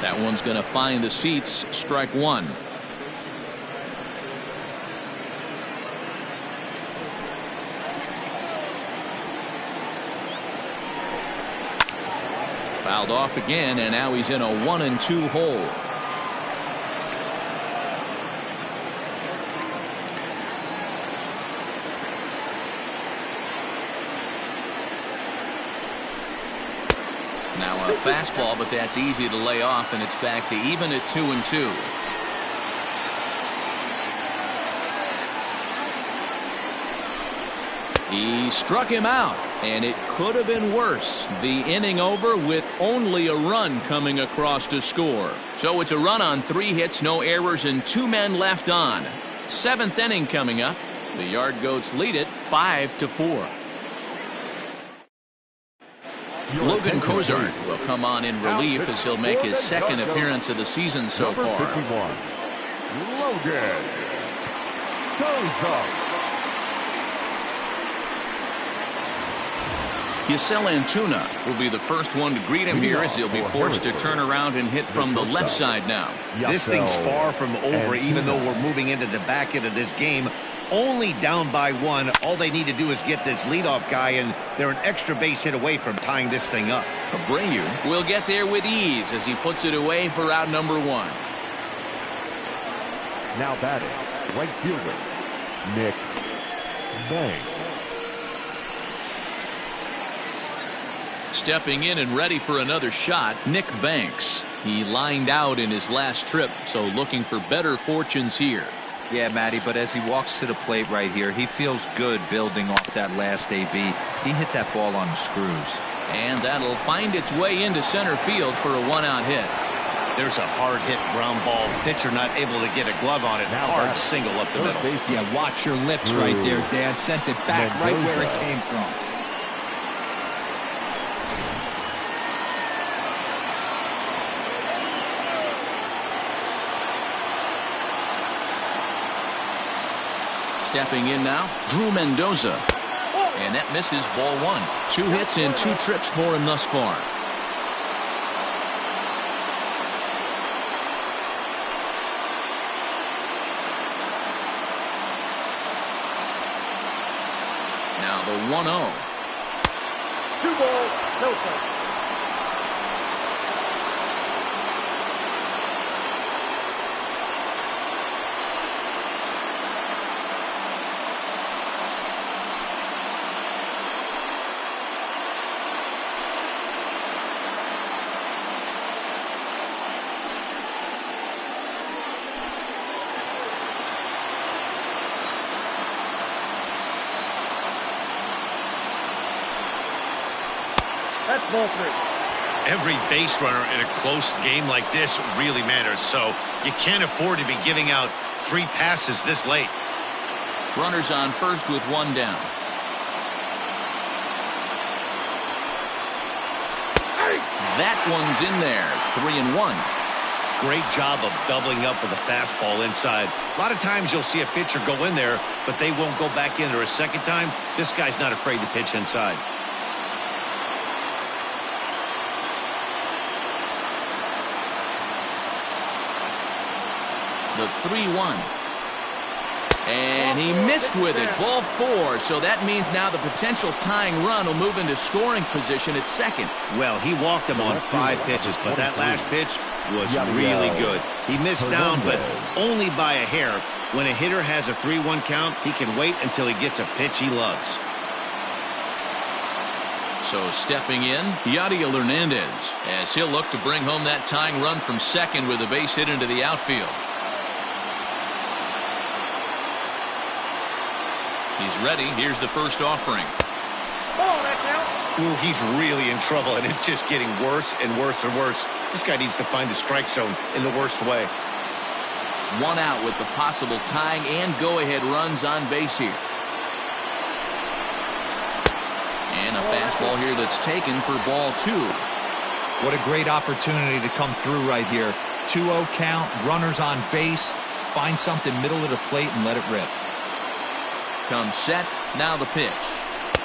That one's going to find the seats. Strike 1. Fouled off again, and now he's in a 1-2 hole. Now a fastball, but that's easy to lay off, and it's back to even at 2-2. He struck him out, and it could have been worse. The inning over with only a run coming across to score. So it's a run on 3 hits, no errors, and 2 men left on. 7th inning coming up. The Yard Goats lead it 5-4. Logan Cozart will come on in relief as he'll make his 2nd appearance of the season so far. 51, Logan Cozart. Yasel Antuna will be the first one to greet him here as he'll be forced to turn around and hit from the left side now. This thing's far from over, even though we're moving into the back end of this game. Only down by 1. All they need to do is get this leadoff guy, and they're an extra base hit away from tying this thing up. Abreu will get there with ease as he puts it away for out number 1. Now batting, right fielder, Nick Banks. Stepping in and ready for another shot, Nick Banks. He lined out in his last trip, so looking for better fortunes here. Yeah, Matty, but as he walks to the plate right here, he feels good building off that last AB. He hit that ball on the screws. And that'll find its way into center field for a 1-out hit. There's a hard hit ground ball. Pitcher not able to get a glove on it. Hard single up the middle. Yeah, watch your lips right there, Dan. Sent it back right where it came from. Stepping in now, Drew Mendoza. And that misses, ball 1. 2 hits and 2 trips for him thus far. Now the 1-0. 2 balls, no strikes. That's ball 3. Every base runner in a close game like this really matters, so you can't afford to be giving out free passes this late. Runners on first with 1 down. That one's in there. 3-1. Great job of doubling up with a fastball inside. A lot of times you'll see a pitcher go in there, but they won't go back in there a second time. This guy's not afraid to pitch inside. The 3-1. And he missed with it. Ball 4. So that means now the potential tying run will move into scoring position at second. Well, he walked him on 5 pitches, but that last pitch was really good. He missed down, but only by a hair. When a hitter has a 3-1 count, he can wait until he gets a pitch he loves. So stepping in, Yadiel Hernandez, as he'll look to bring home that tying run from second with a base hit into the outfield. He's ready. Here's the first offering. Ball, that count. Ooh, he's really in trouble, and it's just getting worse and worse and worse. This guy needs to find the strike zone in the worst way. One out with the possible tying and go-ahead runs on base here. And a fastball here that's taken for ball 2. What a great opportunity to come through right here. 2-0 count, runners on base. Find something middle of the plate and let it rip. Comes set, now the pitch.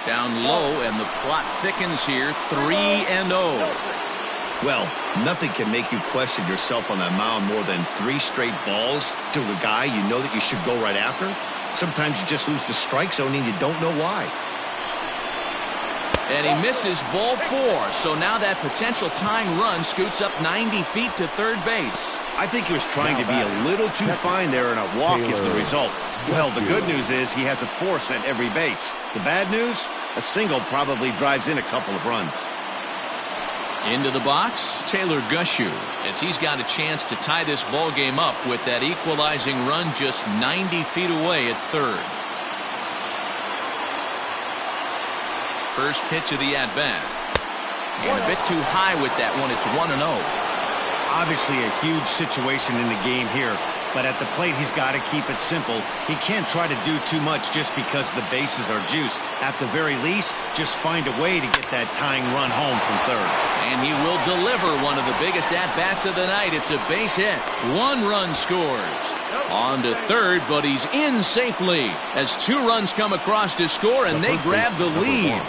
Down low, and the plot thickens here. 3-0. Well, nothing can make you question yourself on that mound more than 3 straight balls to a guy you know that you should go right after. Sometimes you just lose the strike zone and you don't know why. And he misses ball 4. So now that potential tying run scoots up 90 feet to third base. I think he was trying to be a little too fine there, and a walk is the result. Well, the good news is he has a force at every base. The bad news, a single probably drives in a couple of runs. Into the box, Taylor Gushu, as he's got a chance to tie this ball game up with that equalizing run just 90 feet away at third. First pitch of the at-bat. And a bit too high with that one. It's 1-0. Obviously a huge situation in the game here, but at the plate he's got to keep it simple. He can't try to do too much just because the bases are juiced. At the very least, just find a way to get that tying run home from third. And he will deliver one of the biggest at-bats of the night. It's a base hit. 1 run scores. On to third, but he's in safely as 2 runs come across to score, and they grab the lead.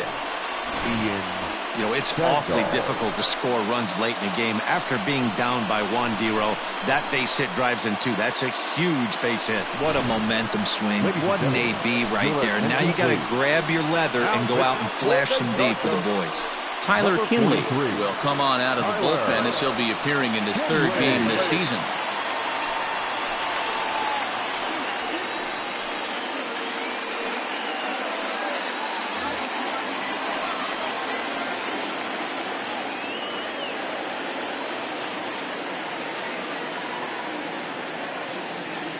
You know, it's awfully difficult to score runs late in the game after being down by 1, D-Row. That base hit drives in 2. That's a huge base hit. What a momentum swing. What an AB right there. Now you got to grab your leather and go out and flash some D for the boys. Tyler Kinley will come on out of the bullpen as he'll be appearing in his 3rd game this season.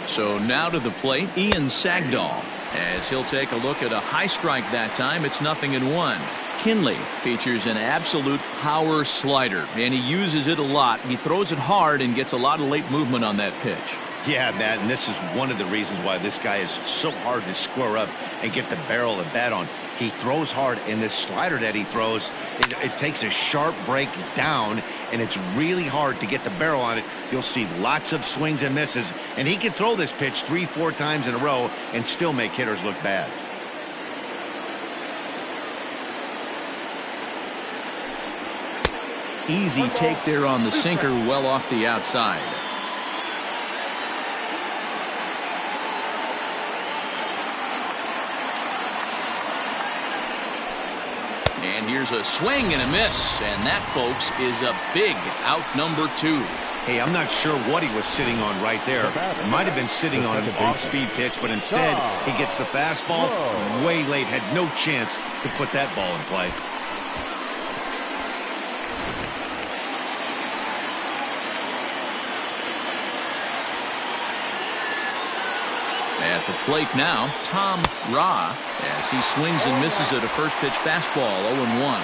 So now to the plate, Ian Sagdahl, as he'll take a look at a high strike that time. It's 0-1. Kinley features an absolute power slider, and he uses it a lot. He throws it hard and gets a lot of late movement on that pitch. Yeah, Matt, and this is one of the reasons why this guy is so hard to square up and get the barrel of bat on. He throws hard, and this slider that he throws, it takes a sharp break down, and it's really hard to get the barrel on it. You'll see lots of swings and misses, and he can throw this pitch 3-4 times in a row and still make hitters look bad. Easy take there on the sinker, well off the outside. And here's a swing and a miss, and that, folks, is a big out number 2. Hey, I'm not sure what he was sitting on right there. It might have been sitting on an off-speed pitch, but instead he gets the fastball way late, had no chance to put that ball in play. At the plate now, Tom Ra, as he swings and misses at a first pitch fastball, 0-1.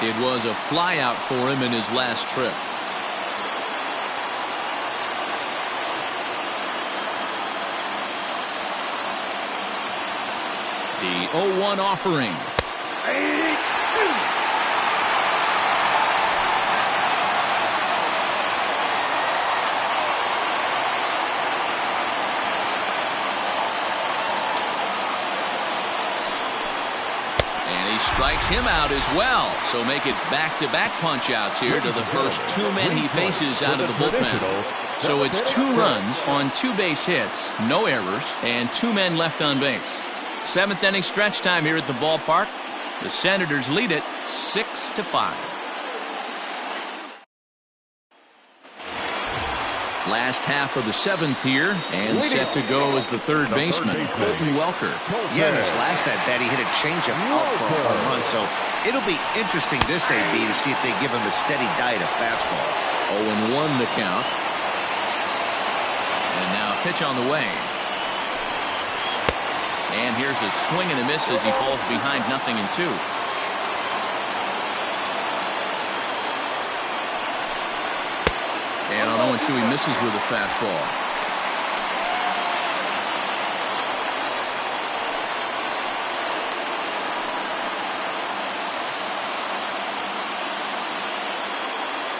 It was a flyout for him in his last trip. The 0-1 offering. 82. Strikes him out as well. So make it back-to-back punch-outs here to the first 2 men he faces out of the bullpen. So it's 2 runs on 2 base hits, no errors, and 2 men left on base. 7th inning stretch time here at the ballpark. The Senators lead it 6-5. Last half of the 7th here, and set to go as the third baseman, Colton Welker. Yeah, in his last at bat, he hit a changeup out for a home run, so it'll be interesting this AB to see if they give him a steady diet of fastballs. 0-1 the count. And now a pitch on the way. And here's a swing and a miss as he falls behind 0-2. And on 0-2 he misses with a fastball.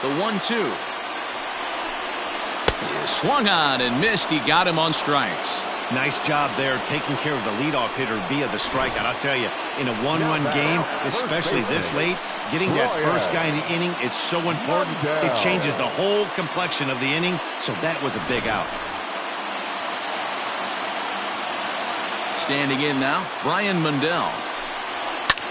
The 1-2. He swung on and missed. He got him on strikes. Nice job there taking care of the leadoff hitter via the strikeout. I'll tell you, in a one-run game, especially this late, getting that first guy in the inning is so important. It changes the whole complexion of the inning, so that was a big out. Standing in now, Brian Mundell.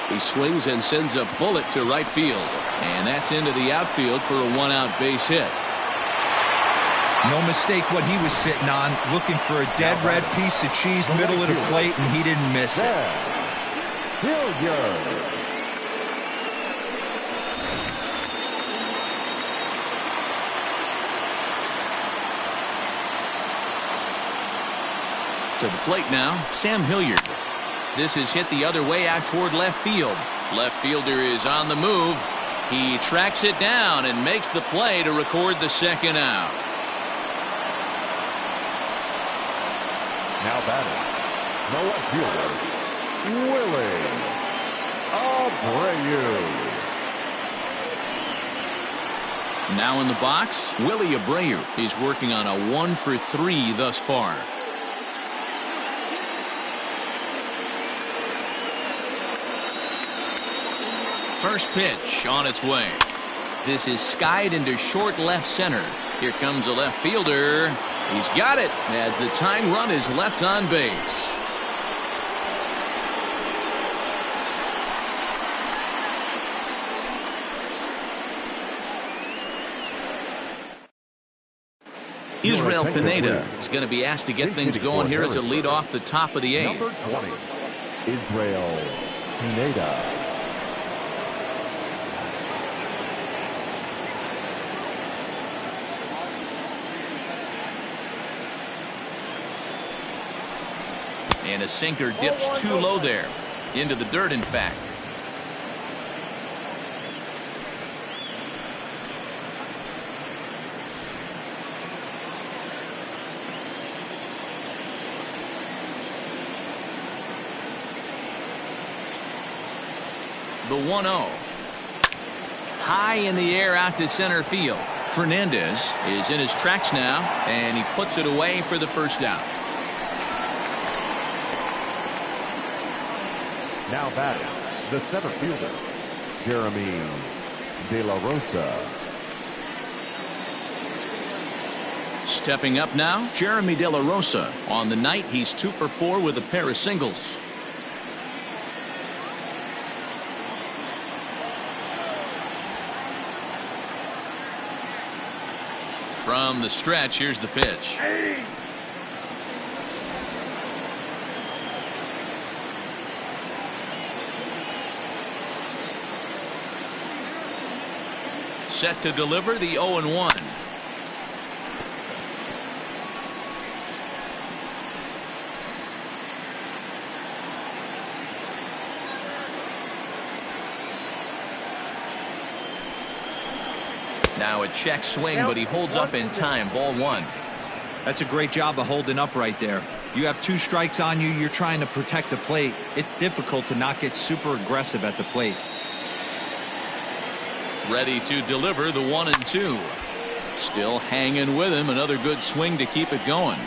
He swings and sends a bullet to right field. And that's into the outfield for a 1-out base hit. No mistake what he was sitting on, looking for a dead red piece of cheese middle of the plate, and he didn't miss it. To the plate now, Sam Hilliard. This is hit the other way out toward left field. Left fielder is on the move. He tracks it down and makes the play to record the second out. Now batting, the left fielder, Willie Abreu. Now in the box, Willie Abreu. He's working on a 1-for-3 thus far. First pitch on its way. This is skied into short left center. Here comes a left fielder. He's got it as the tying run is left on base. Israel Pineda is going to be asked to get things going here as a lead off the top of the 8th. Number 20, Israel Pineda. And a sinker dips too low there. Into the dirt, in fact. The 1-0. High in the air out to center field. Fernandez is in his tracks now, and he puts it away for the first out. Now batting, the center fielder, Jeremy De La Rosa. Stepping up now, Jeremy De La Rosa. On the night, he's 2-for-4 with a pair of singles. From the stretch, here's the pitch. Set to deliver the 0-1. Now a check swing, but he holds up in time. Ball 1. That's a great job of holding up right there. You have 2 strikes on you. You're trying to protect the plate. It's difficult to not get super aggressive at the plate. Ready to deliver the 1-2. Still hanging with him. Another good swing to keep it going.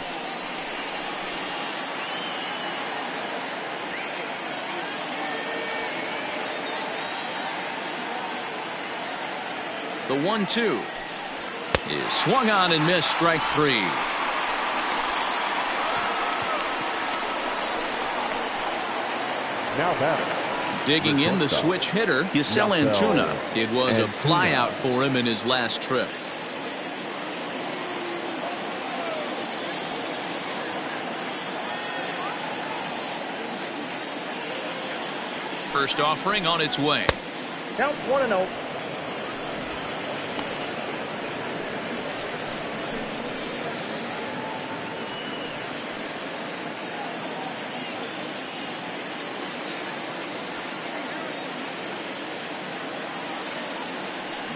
The 1-2 is swung on and missed. Strike 3. Now batting. Digging in the switch hitter, Yasel Antuna. It was a flyout for him in his last trip. first offering on its way. Count 1-0.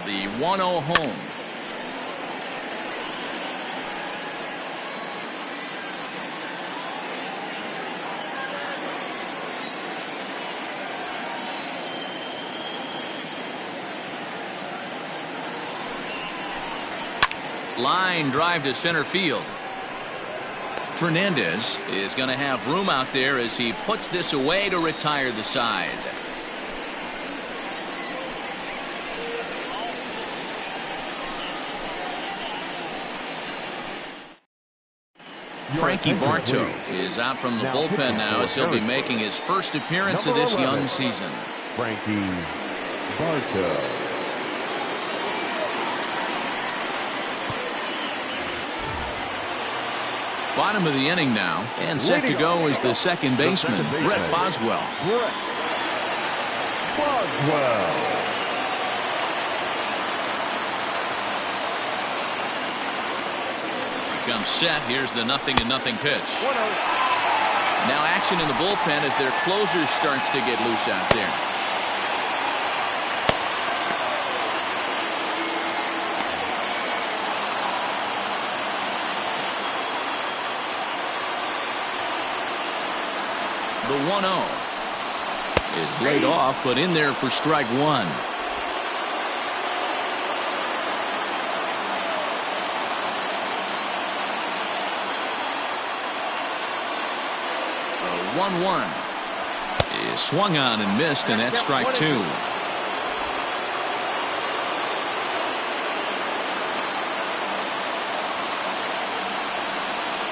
The 1-0 home. Line drive to center field. Fernandez is going to have room out there as he puts this away to retire the side. Frankie Bartow is out from the bullpen now as he'll be making his first appearance of this young season. Frankie Bartow. Bottom of the inning now, and set to go is the second baseman, Brett Boswell. Brett Boswell. Comes set. Here's the 0-0 pitch. 1-0. Now action in the bullpen as their closer starts to get loose out there. The 1-0 is laid off, but in there for strike one. The 1-1 is swung on and missed, and that's strike two.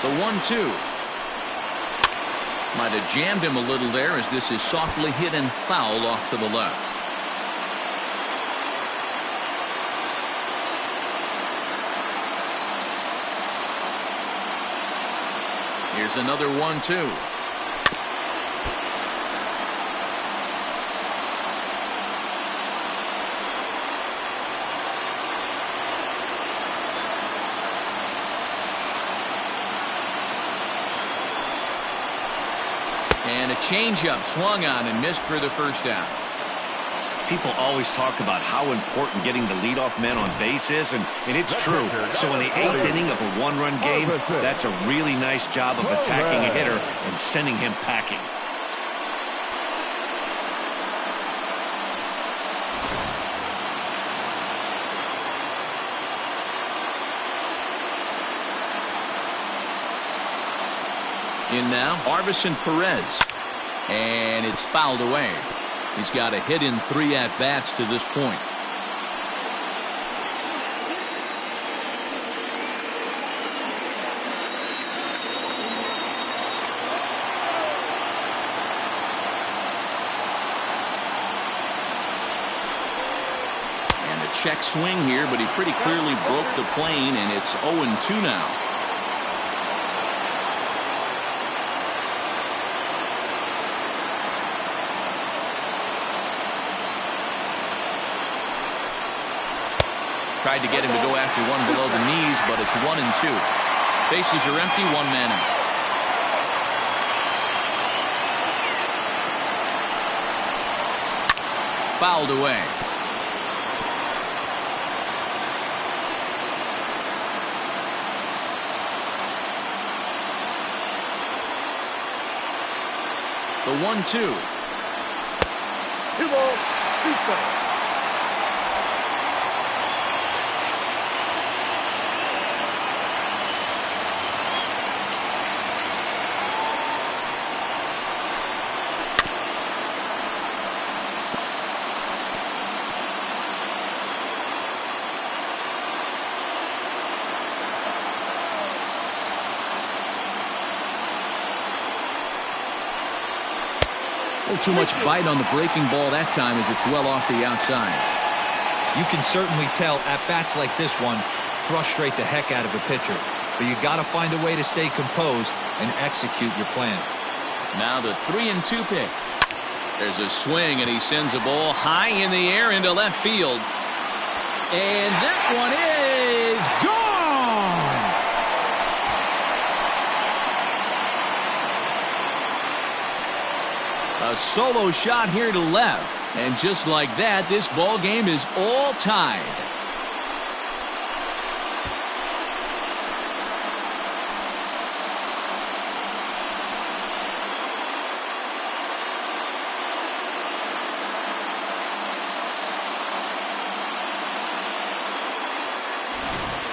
The 1-2 might have jammed him a little there as this is softly hit and foul off to the left. Here's another 1-2. And a changeup swung on and missed for the first out. People always talk about how important getting the leadoff man on base is, and it's true. So in the 8th inning of a one-run game, that's a really nice job of attacking a hitter and sending him packing. In now, Arvison Perez, and it's fouled away. He's got a hit in 3 at-bats to this point. And a check swing here, but he pretty clearly broke the plane, and it's 0-2 now. Tried to get him to go after one below the knees, but it's 1-2. Bases are empty, 1 man out. Fouled away. The 1-2. 2 balls, 2 strikes. Too much bite on the breaking ball that time as it's well off the outside. You can certainly tell at bats like this one frustrate the heck out of a pitcher, but you got to find a way to stay composed and execute your plan. Now the 3-2 pitch. There's a swing, and he sends a ball high in the air into left field. And that one is gone! A solo shot here to left. And just like that, this ball game is all tied.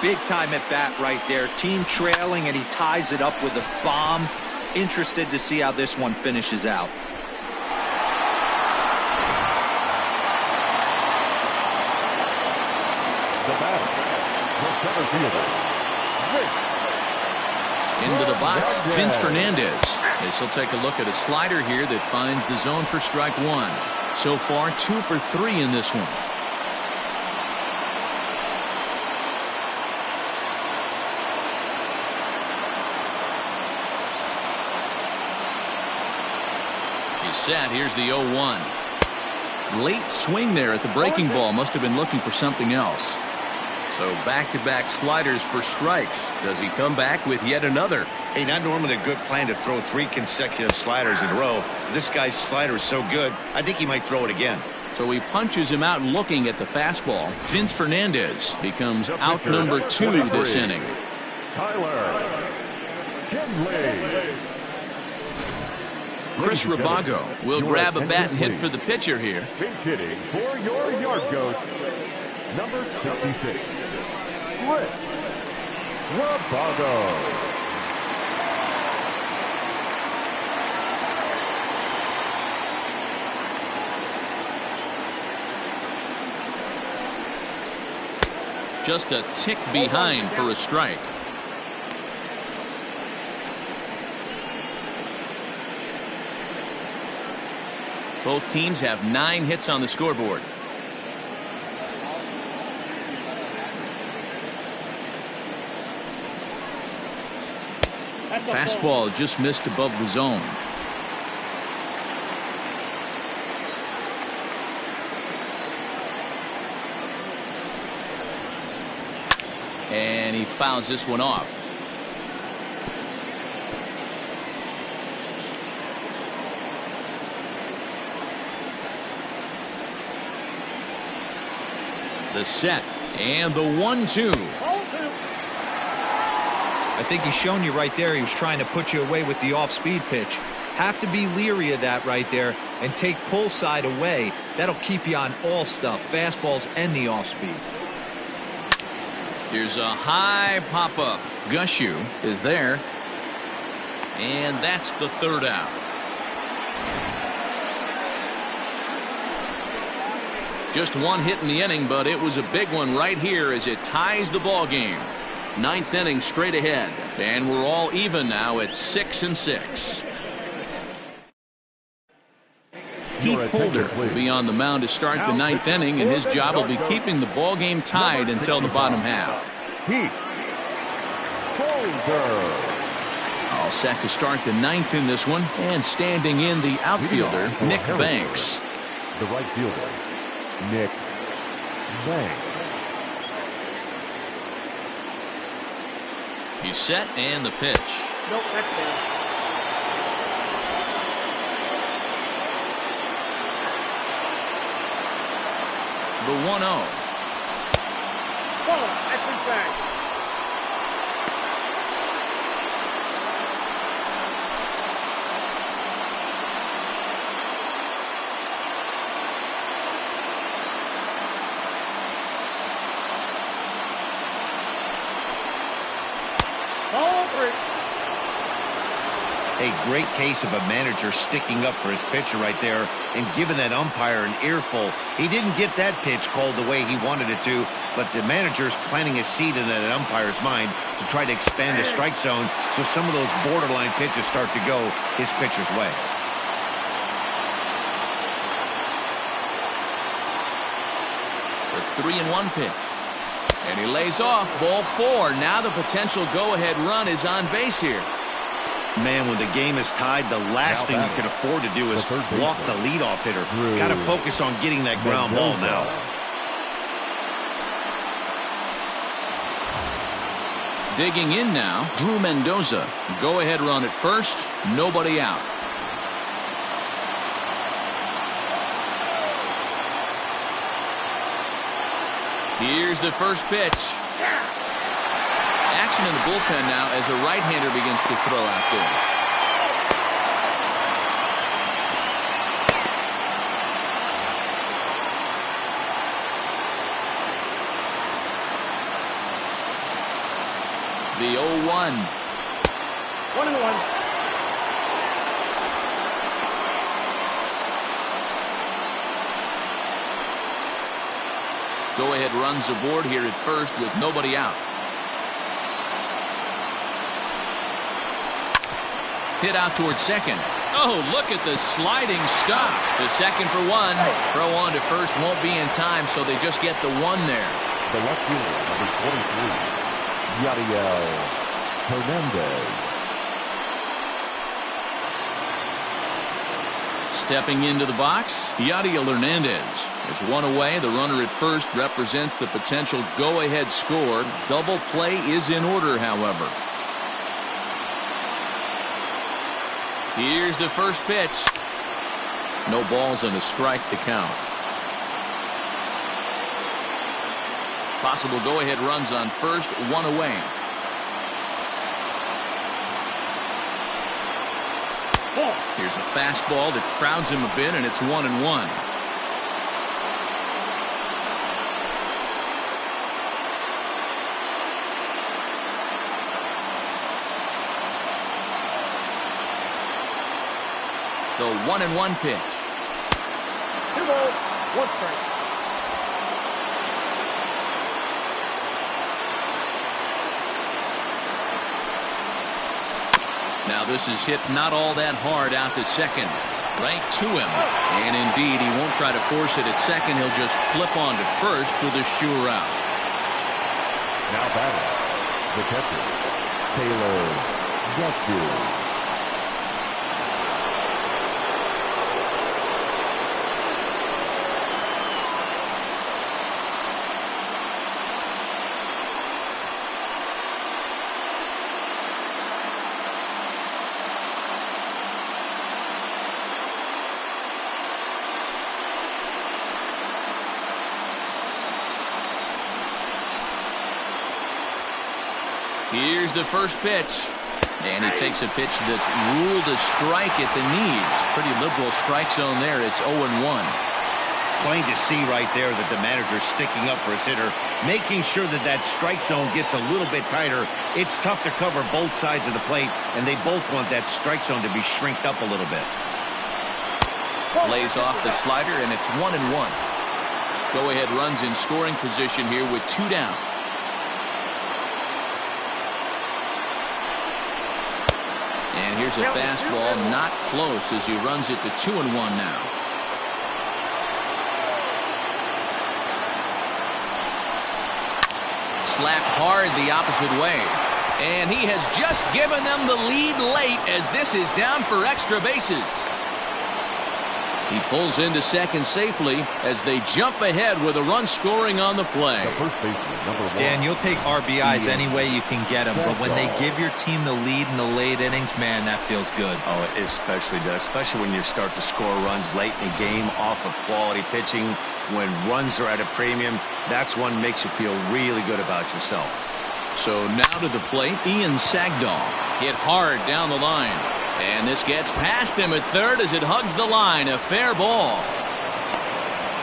Big time at bat right there. Team trailing, and he ties it up with a bomb. Interested to see how this one finishes out. The batter, the center fielder, Into the box, Vince Fernandez. This will take a look at a slider here that finds the zone for strike one. So far, 2 for 3 in this one. He's set. Here's the 0-1. Late swing there at the breaking ball. Must have been looking for something else. So back-to-back sliders for strikes. Does he come back with yet another? Hey, not normally a good plan to throw 3 consecutive sliders in a row. This guy's slider is so good, I think he might throw it again. So he punches him out looking at the fastball. Vince Fernandez becomes out number 2 this inning. Tyler Kinley. Chris Rabago will grab a bat and hit for the pitcher here. Pinch hitting for your yard goat, number 76, Chris Rabago. Just a tick behind for a strike. Both teams have 9 hits on the scoreboard. Fastball just missed above the zone. And he fouls this one off. The set and the 1-2. I think he's shown you right there he was trying to put you away with the off-speed pitch. Have to be leery of that right there and take pull side away. That'll keep you on all stuff, fastballs and the off-speed. Here's a high pop-up. Gushu is there. And that's the 3rd out. Just 1 hit in the inning, but it was a big one right here as it ties the ball game. 9th inning straight ahead, and we're all even now at 6-6. Heath Holder will be on the mound to start the 9th inning, and his job will be keeping the ball game tied until the bottom half. Heath Holder. All set to start the 9th in this one, and standing in the outfielder, Nick Banks. The right fielder, Nick Banks. He's set, and the pitch. Nope, that's bad. The 1-0. Ball, that's inside. A great case of a manager sticking up for his pitcher right there and giving that umpire an earful. He didn't get that pitch called the way he wanted it to, but the manager's planting a seed in that umpire's mind to try to expand the strike zone so some of those borderline pitches start to go his pitcher's way. The 3-1 pitch. And he lays off ball 4. Now the potential go-ahead run is on base here. Man, when the game is tied, the last thing you can afford to do is walk the leadoff hitter. Got to focus on getting that ground ball now. Digging in now, Drew Mendoza. Go-ahead run at first, nobody out. Here's the first pitch. Action in the bullpen now as a right-hander begins to throw out there. The 0-1. 1-1. Go-ahead runs aboard here at first with nobody out. Hit out towards second. Oh, look at the sliding stop. The second for one. Throw on to first won't be in time, so they just get the one there. The left fielder, number 23, Yadiel Hernandez. Stepping into the box, Yadiel Hernandez. There's one away. The runner at first represents the potential go-ahead score. Double play is in order, however. Here's the first pitch. No balls and a strike to count. Possible go-ahead runs on first, one away. Here's a fastball that crowds him a bit, and it's 1-1. The 1-1 pitch. 2 balls, 1 strike. Now this is hit not all that hard out to second. Right to him. And indeed, he won't try to force it at second. He'll just flip on to first for the sure out. Now batting, the catcher, Taylor Jeffrey. Here's the first pitch. And he takes a pitch that's ruled a strike at the knees. Pretty liberal strike zone there. It's 0-1. Plain to see right there that the manager's sticking up for his hitter, making sure that that strike zone gets a little bit tighter. It's tough to cover both sides of the plate, and they both want that strike zone to be shrinked up a little bit. Lays off the slider, and it's 1-1. Go-ahead runs in scoring position here with 2 down. And here's a fastball not close as he runs it to 2-1 now. Slapped hard the opposite way. And he has just given them the lead late as this is down for extra bases. He pulls into second safely as they jump ahead with a run scoring on the play. The first baseman, number 1. Dan, you'll take RBIs any way you can get them, but when they give your team the lead in the late innings, man, that feels good. Oh, it especially does, especially when you start to score runs late in the game off of quality pitching. When runs are at a premium, that's one makes you feel really good about yourself. So now to the plate, Ian Sagdahl. Hit hard down the line. And this gets past him at third as it hugs the line. A fair ball.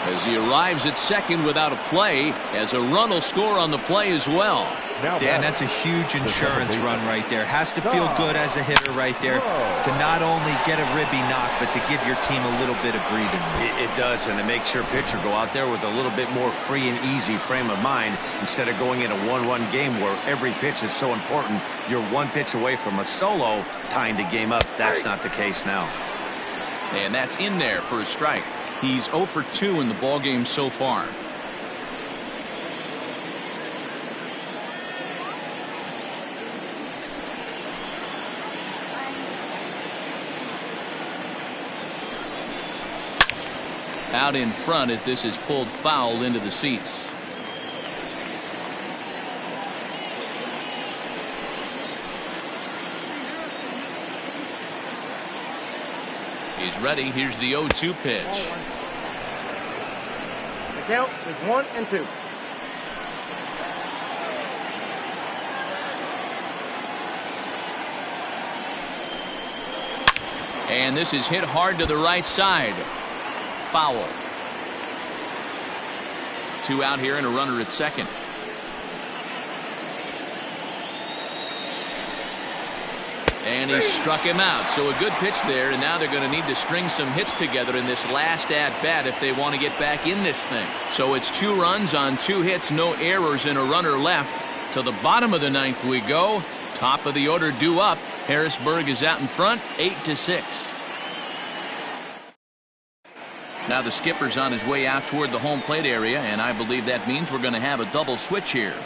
As he arrives at second without a play, as a run will score on the play as well. Dan, that's a huge insurance run right there. Has to feel good as a hitter right there to not only get a ribby knock, but to give your team a little bit of breathing room. It does, and it makes your pitcher go out there with a little bit more free and easy frame of mind instead of going in a 1-1 game where every pitch is so important. You're one pitch away from a solo tying the game up. That's not the case now. And that's in there for a strike. He's 0 for 2 in the ballgame so far. out in front as this is pulled foul into the seats. He's ready. Here's the 0-2 pitch. The count is 1-2. And this is hit hard to the right side. Foul. 2 out here and a runner at second. And he struck him out. So a good pitch there, and now they're going to need to string some hits together in this last at-bat if they want to get back in this thing. So it's 2 runs on 2 hits, no errors, and a runner left. To the bottom of the 9th we go. Top of the order due up. Harrisburg is out in front, 8-6. Now the skipper's on his way out toward the home plate area, and I believe that means we're going to have a double switch here.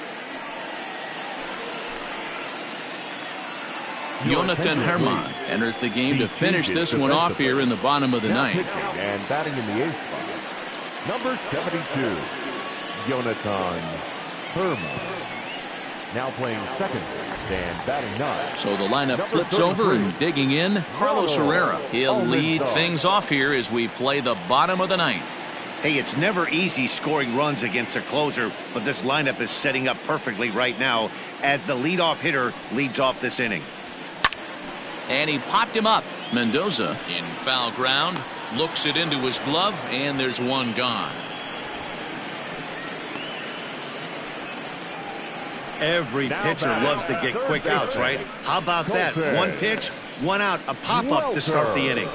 Jonathan Herman enters the game to finish this one off here in the bottom of the 9th. And batting in the 8th spot, number 72, Jonathan Herman. Now playing second base and batting 9. So the lineup flips over and digging in, Carlos Herrera. He'll lead things off here as we play the bottom of the 9th. Hey, it's never easy scoring runs against a closer, but this lineup is setting up perfectly right now as the leadoff hitter leads off this inning. And he popped him up. Mendoza in foul ground, looks it into his glove, and there's one gone. Every pitcher loves to get quick outs, right? How about that? 1 pitch, 1 out, a pop-up to start the inning.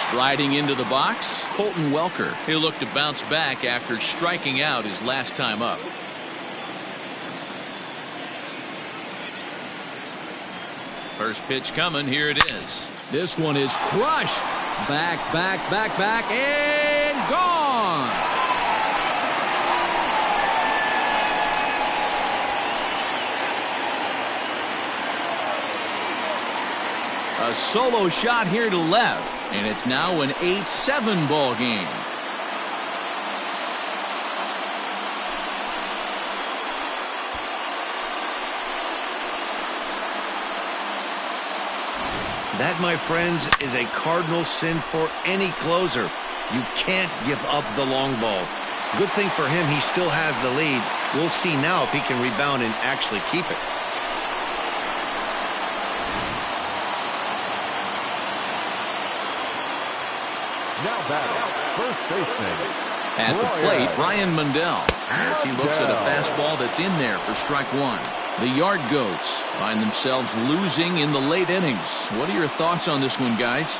Striding into the box, Colton Welker. He'll look to bounce back after striking out his last time up. First pitch coming. Here it is. This one is crushed. Back, and gone. A solo shot here to left, and it's now an 8-7 ball game. That, my friends, is a cardinal sin for any closer. You can't give up the long ball. Good thing for him, he still has the lead. We'll see now if he can rebound and actually keep it. Now batting, first baseman. At the plate, Brian Mundell, as he looks at a fastball that's in there for strike 1. The Yard Goats find themselves losing in the late innings. What are your thoughts on this one, guys?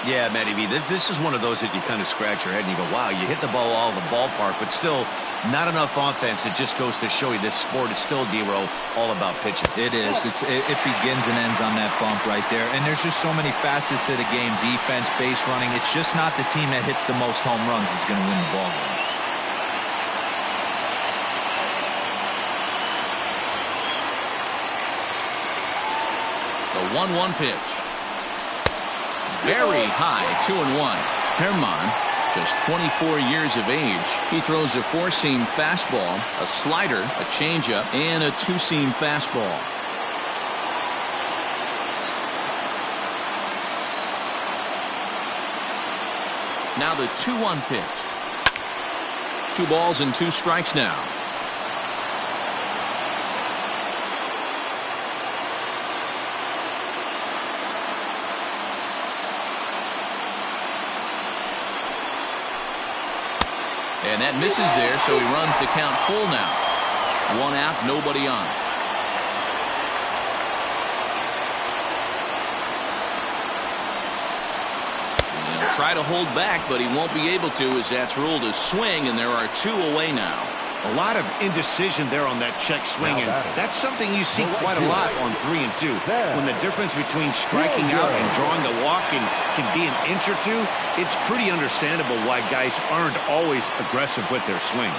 Yeah, Matty B, this is one of those that you kind of scratch your head and you go, wow, you hit the ball all over the ballpark, but still not enough offense. It just goes to show you this sport is still, D-Row, all about pitching. It is. It begins and ends on that bump right there. And there's just so many facets to the game. Defense, base running. It's just not the team that hits the most home runs is going to win the ball game. The 1-1 pitch. Very high, 2-1. Herman, just 24 years of age. He throws a 4-seam fastball, a slider, a changeup, and a 2-seam fastball. Now the 2-1 pitch. 2 balls and 2 strikes now. And that misses there, so he runs the count full now. 1 out, nobody on. And he'll try to hold back, but he won't be able to as that's ruled a swing, and there are 2 away now. A lot of indecision there on that check swing, and that's something you see quite a lot on 3 and 2. When the difference between striking out and drawing the walk can be an inch or 2, it's pretty understandable why guys aren't always aggressive with their swings.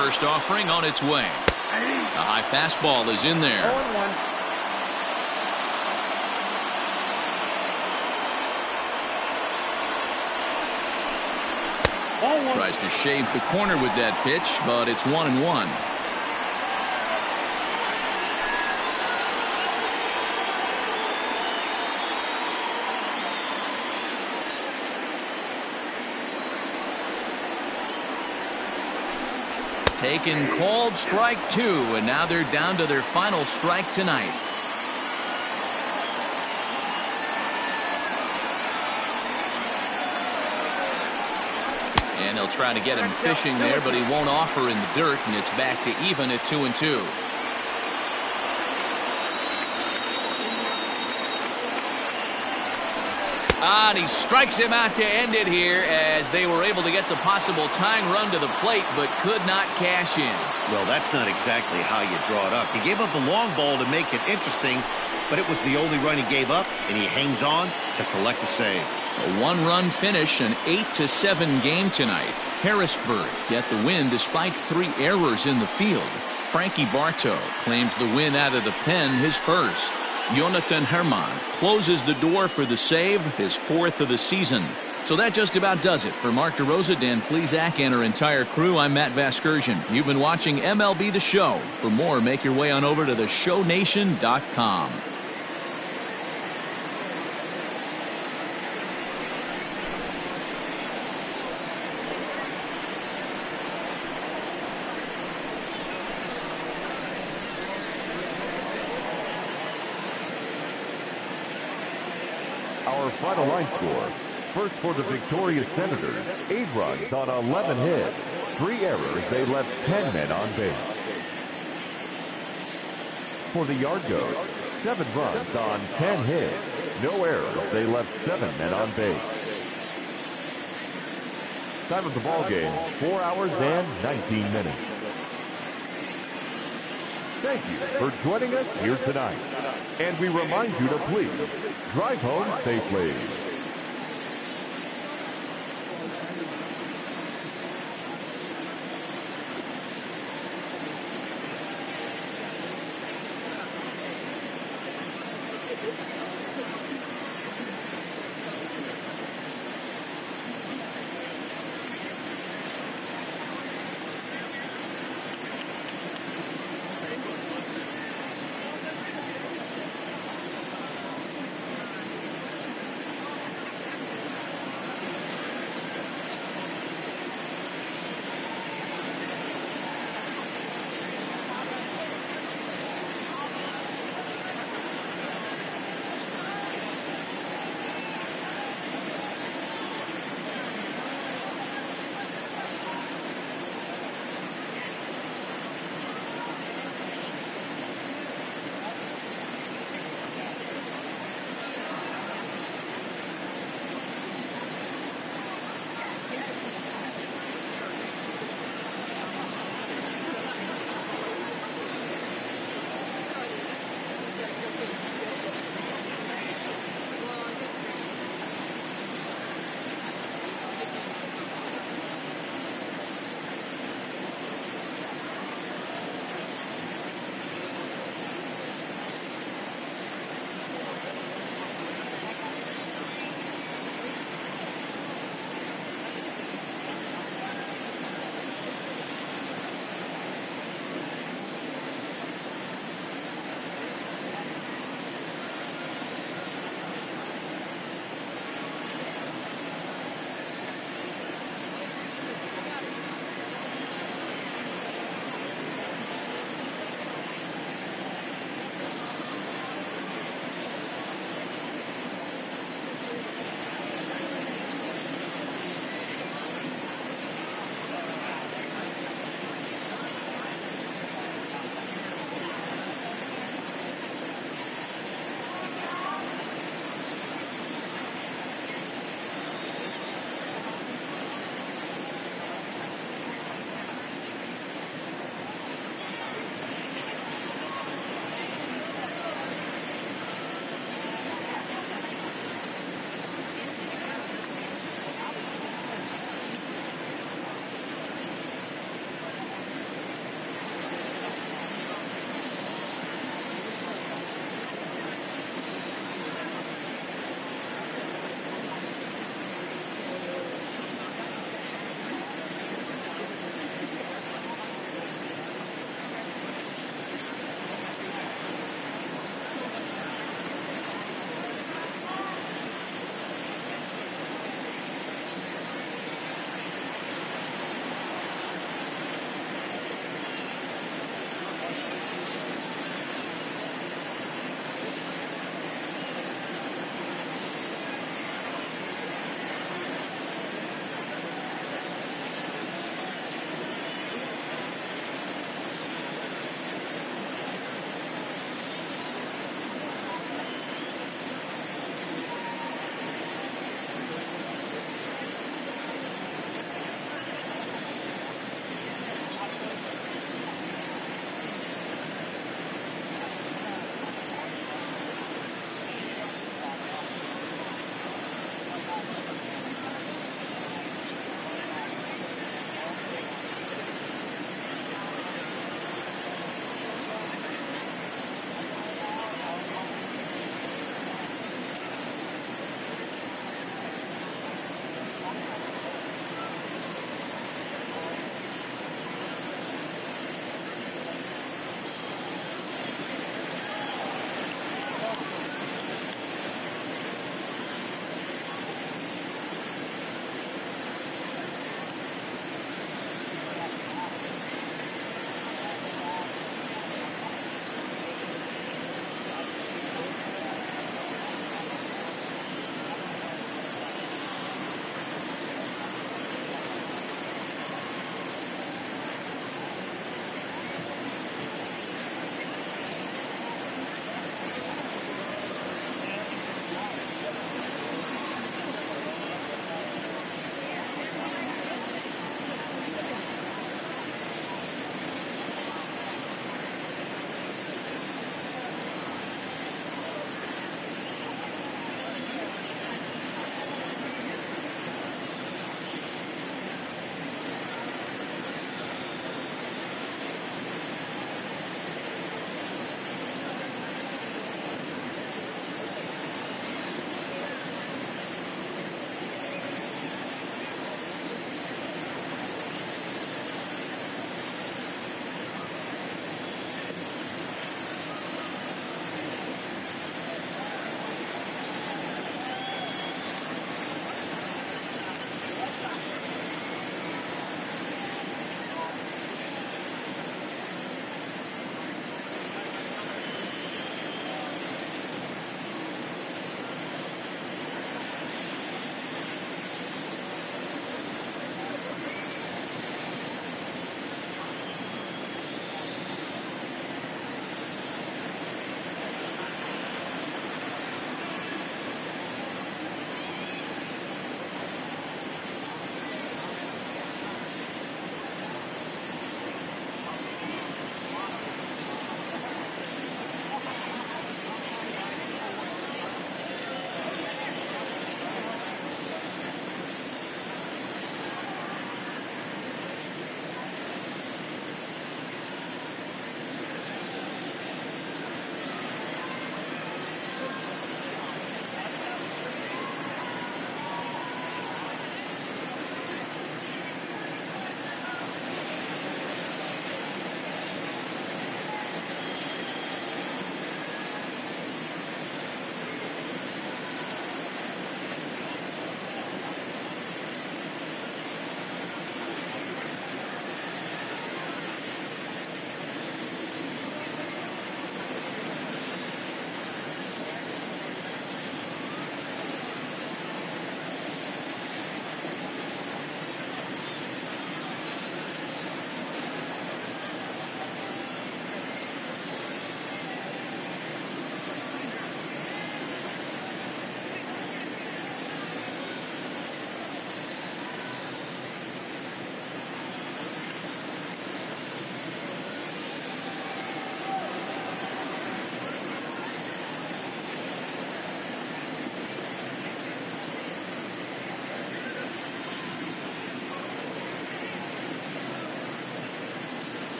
First offering on its way. The high fastball is in there. Tries to shave the corner with that pitch, but it's 1-1. Taken, called, strike 2, and now they're down to their final strike tonight. And they'll try to get him fishing there, but he won't offer in the dirt, and it's back to even at 2-2. And he strikes him out to end it here as they were able to get the possible tying run to the plate but could not cash in. Well, that's not exactly how you draw it up. He gave up the long ball to make it interesting, but it was the only run he gave up, and he hangs on to collect the save. A one-run finish, an 8-7 game tonight. Harrisburg get the win despite 3 errors in the field. Frankie Bartow claims the win out of the pen, his first. Jonathan Herman closes the door for the save, his 4th of the season. So that just about does it. For Mark DeRosa, Dan Plesac, and our entire crew, I'm Matt Vasgersian. You've been watching MLB The Show. For more, make your way on over to theshownation.com. Our final line score. First for the victorious Senators, 8 runs on 11 hits. 3 errors, they left 10 men on base. For the Yard Goats, 7 runs on 10 hits. No errors, they left 7 men on base. Time of the ball game, 4 hours and 19 minutes. Thank you for joining us here tonight. And we remind you to please drive home safely.